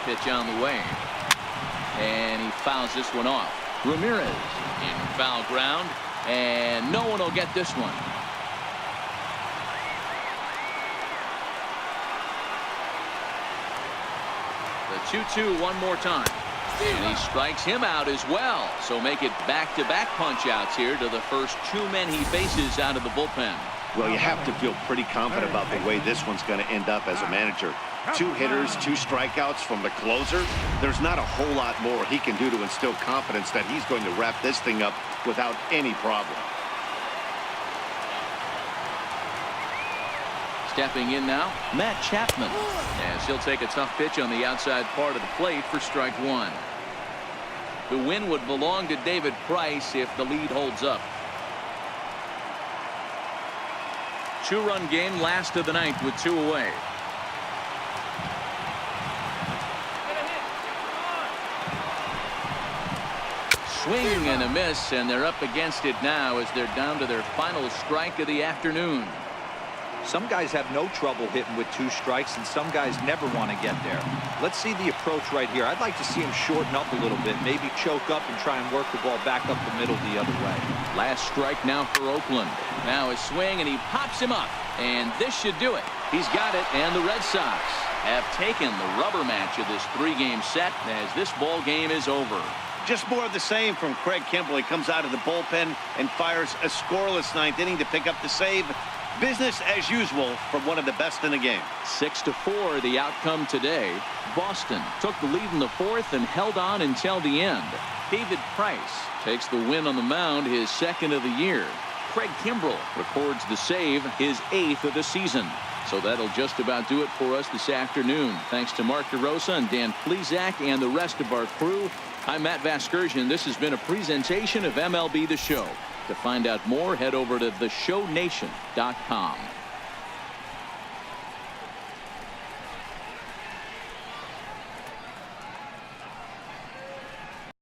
Pitch on the way. And he fouls this one off. Ramirez in foul ground, and no one will get this one. The 2-2 one more time. And he strikes him out as well. So make it back-to-back punch-outs here to the first two men he faces out of the bullpen. Well, you have to feel pretty confident about the way this one's going to end up as a manager. 2 hitters, 2 strikeouts from the closer. There's not a whole lot more he can do to instill confidence that he's going to wrap this thing up without any problem. Stepping in now, Matt Chapman, as he'll take a tough pitch on the outside part of the plate for strike one. The win would belong to David Price if the lead holds up. 2-run game, last of the ninth with 2 away. Swing and a miss, and they're up against it now as they're down to their final strike of the afternoon. Some guys have no trouble hitting with 2 strikes, and some guys never want to get there. Let's see the approach right here. I'd like to see him shorten up a little bit, maybe choke up and try and work the ball back up the middle the other way. Last strike now for Oakland. Now a swing, and he pops him up, and this should do it. He's got it, and the Red Sox have taken the rubber match of this 3-game set as this ball game is over. Just more of the same from Craig Kimbrel. He comes out of the bullpen and fires a scoreless 9th inning to pick up the save. Business as usual from one of the best in the game. 6-4 the outcome today. Boston took the lead in the 4th and held on until the end. David Price takes the win on the mound, his 2nd of the year. Craig Kimbrel records the save, his 8th of the season. So that'll just about do it for us this afternoon. Thanks to Mark DeRosa and Dan Plesac and the rest of our crew. I'm Matt Vasgersian. This has been a presentation of MLB The Show. To find out more, head over to theshownation.com.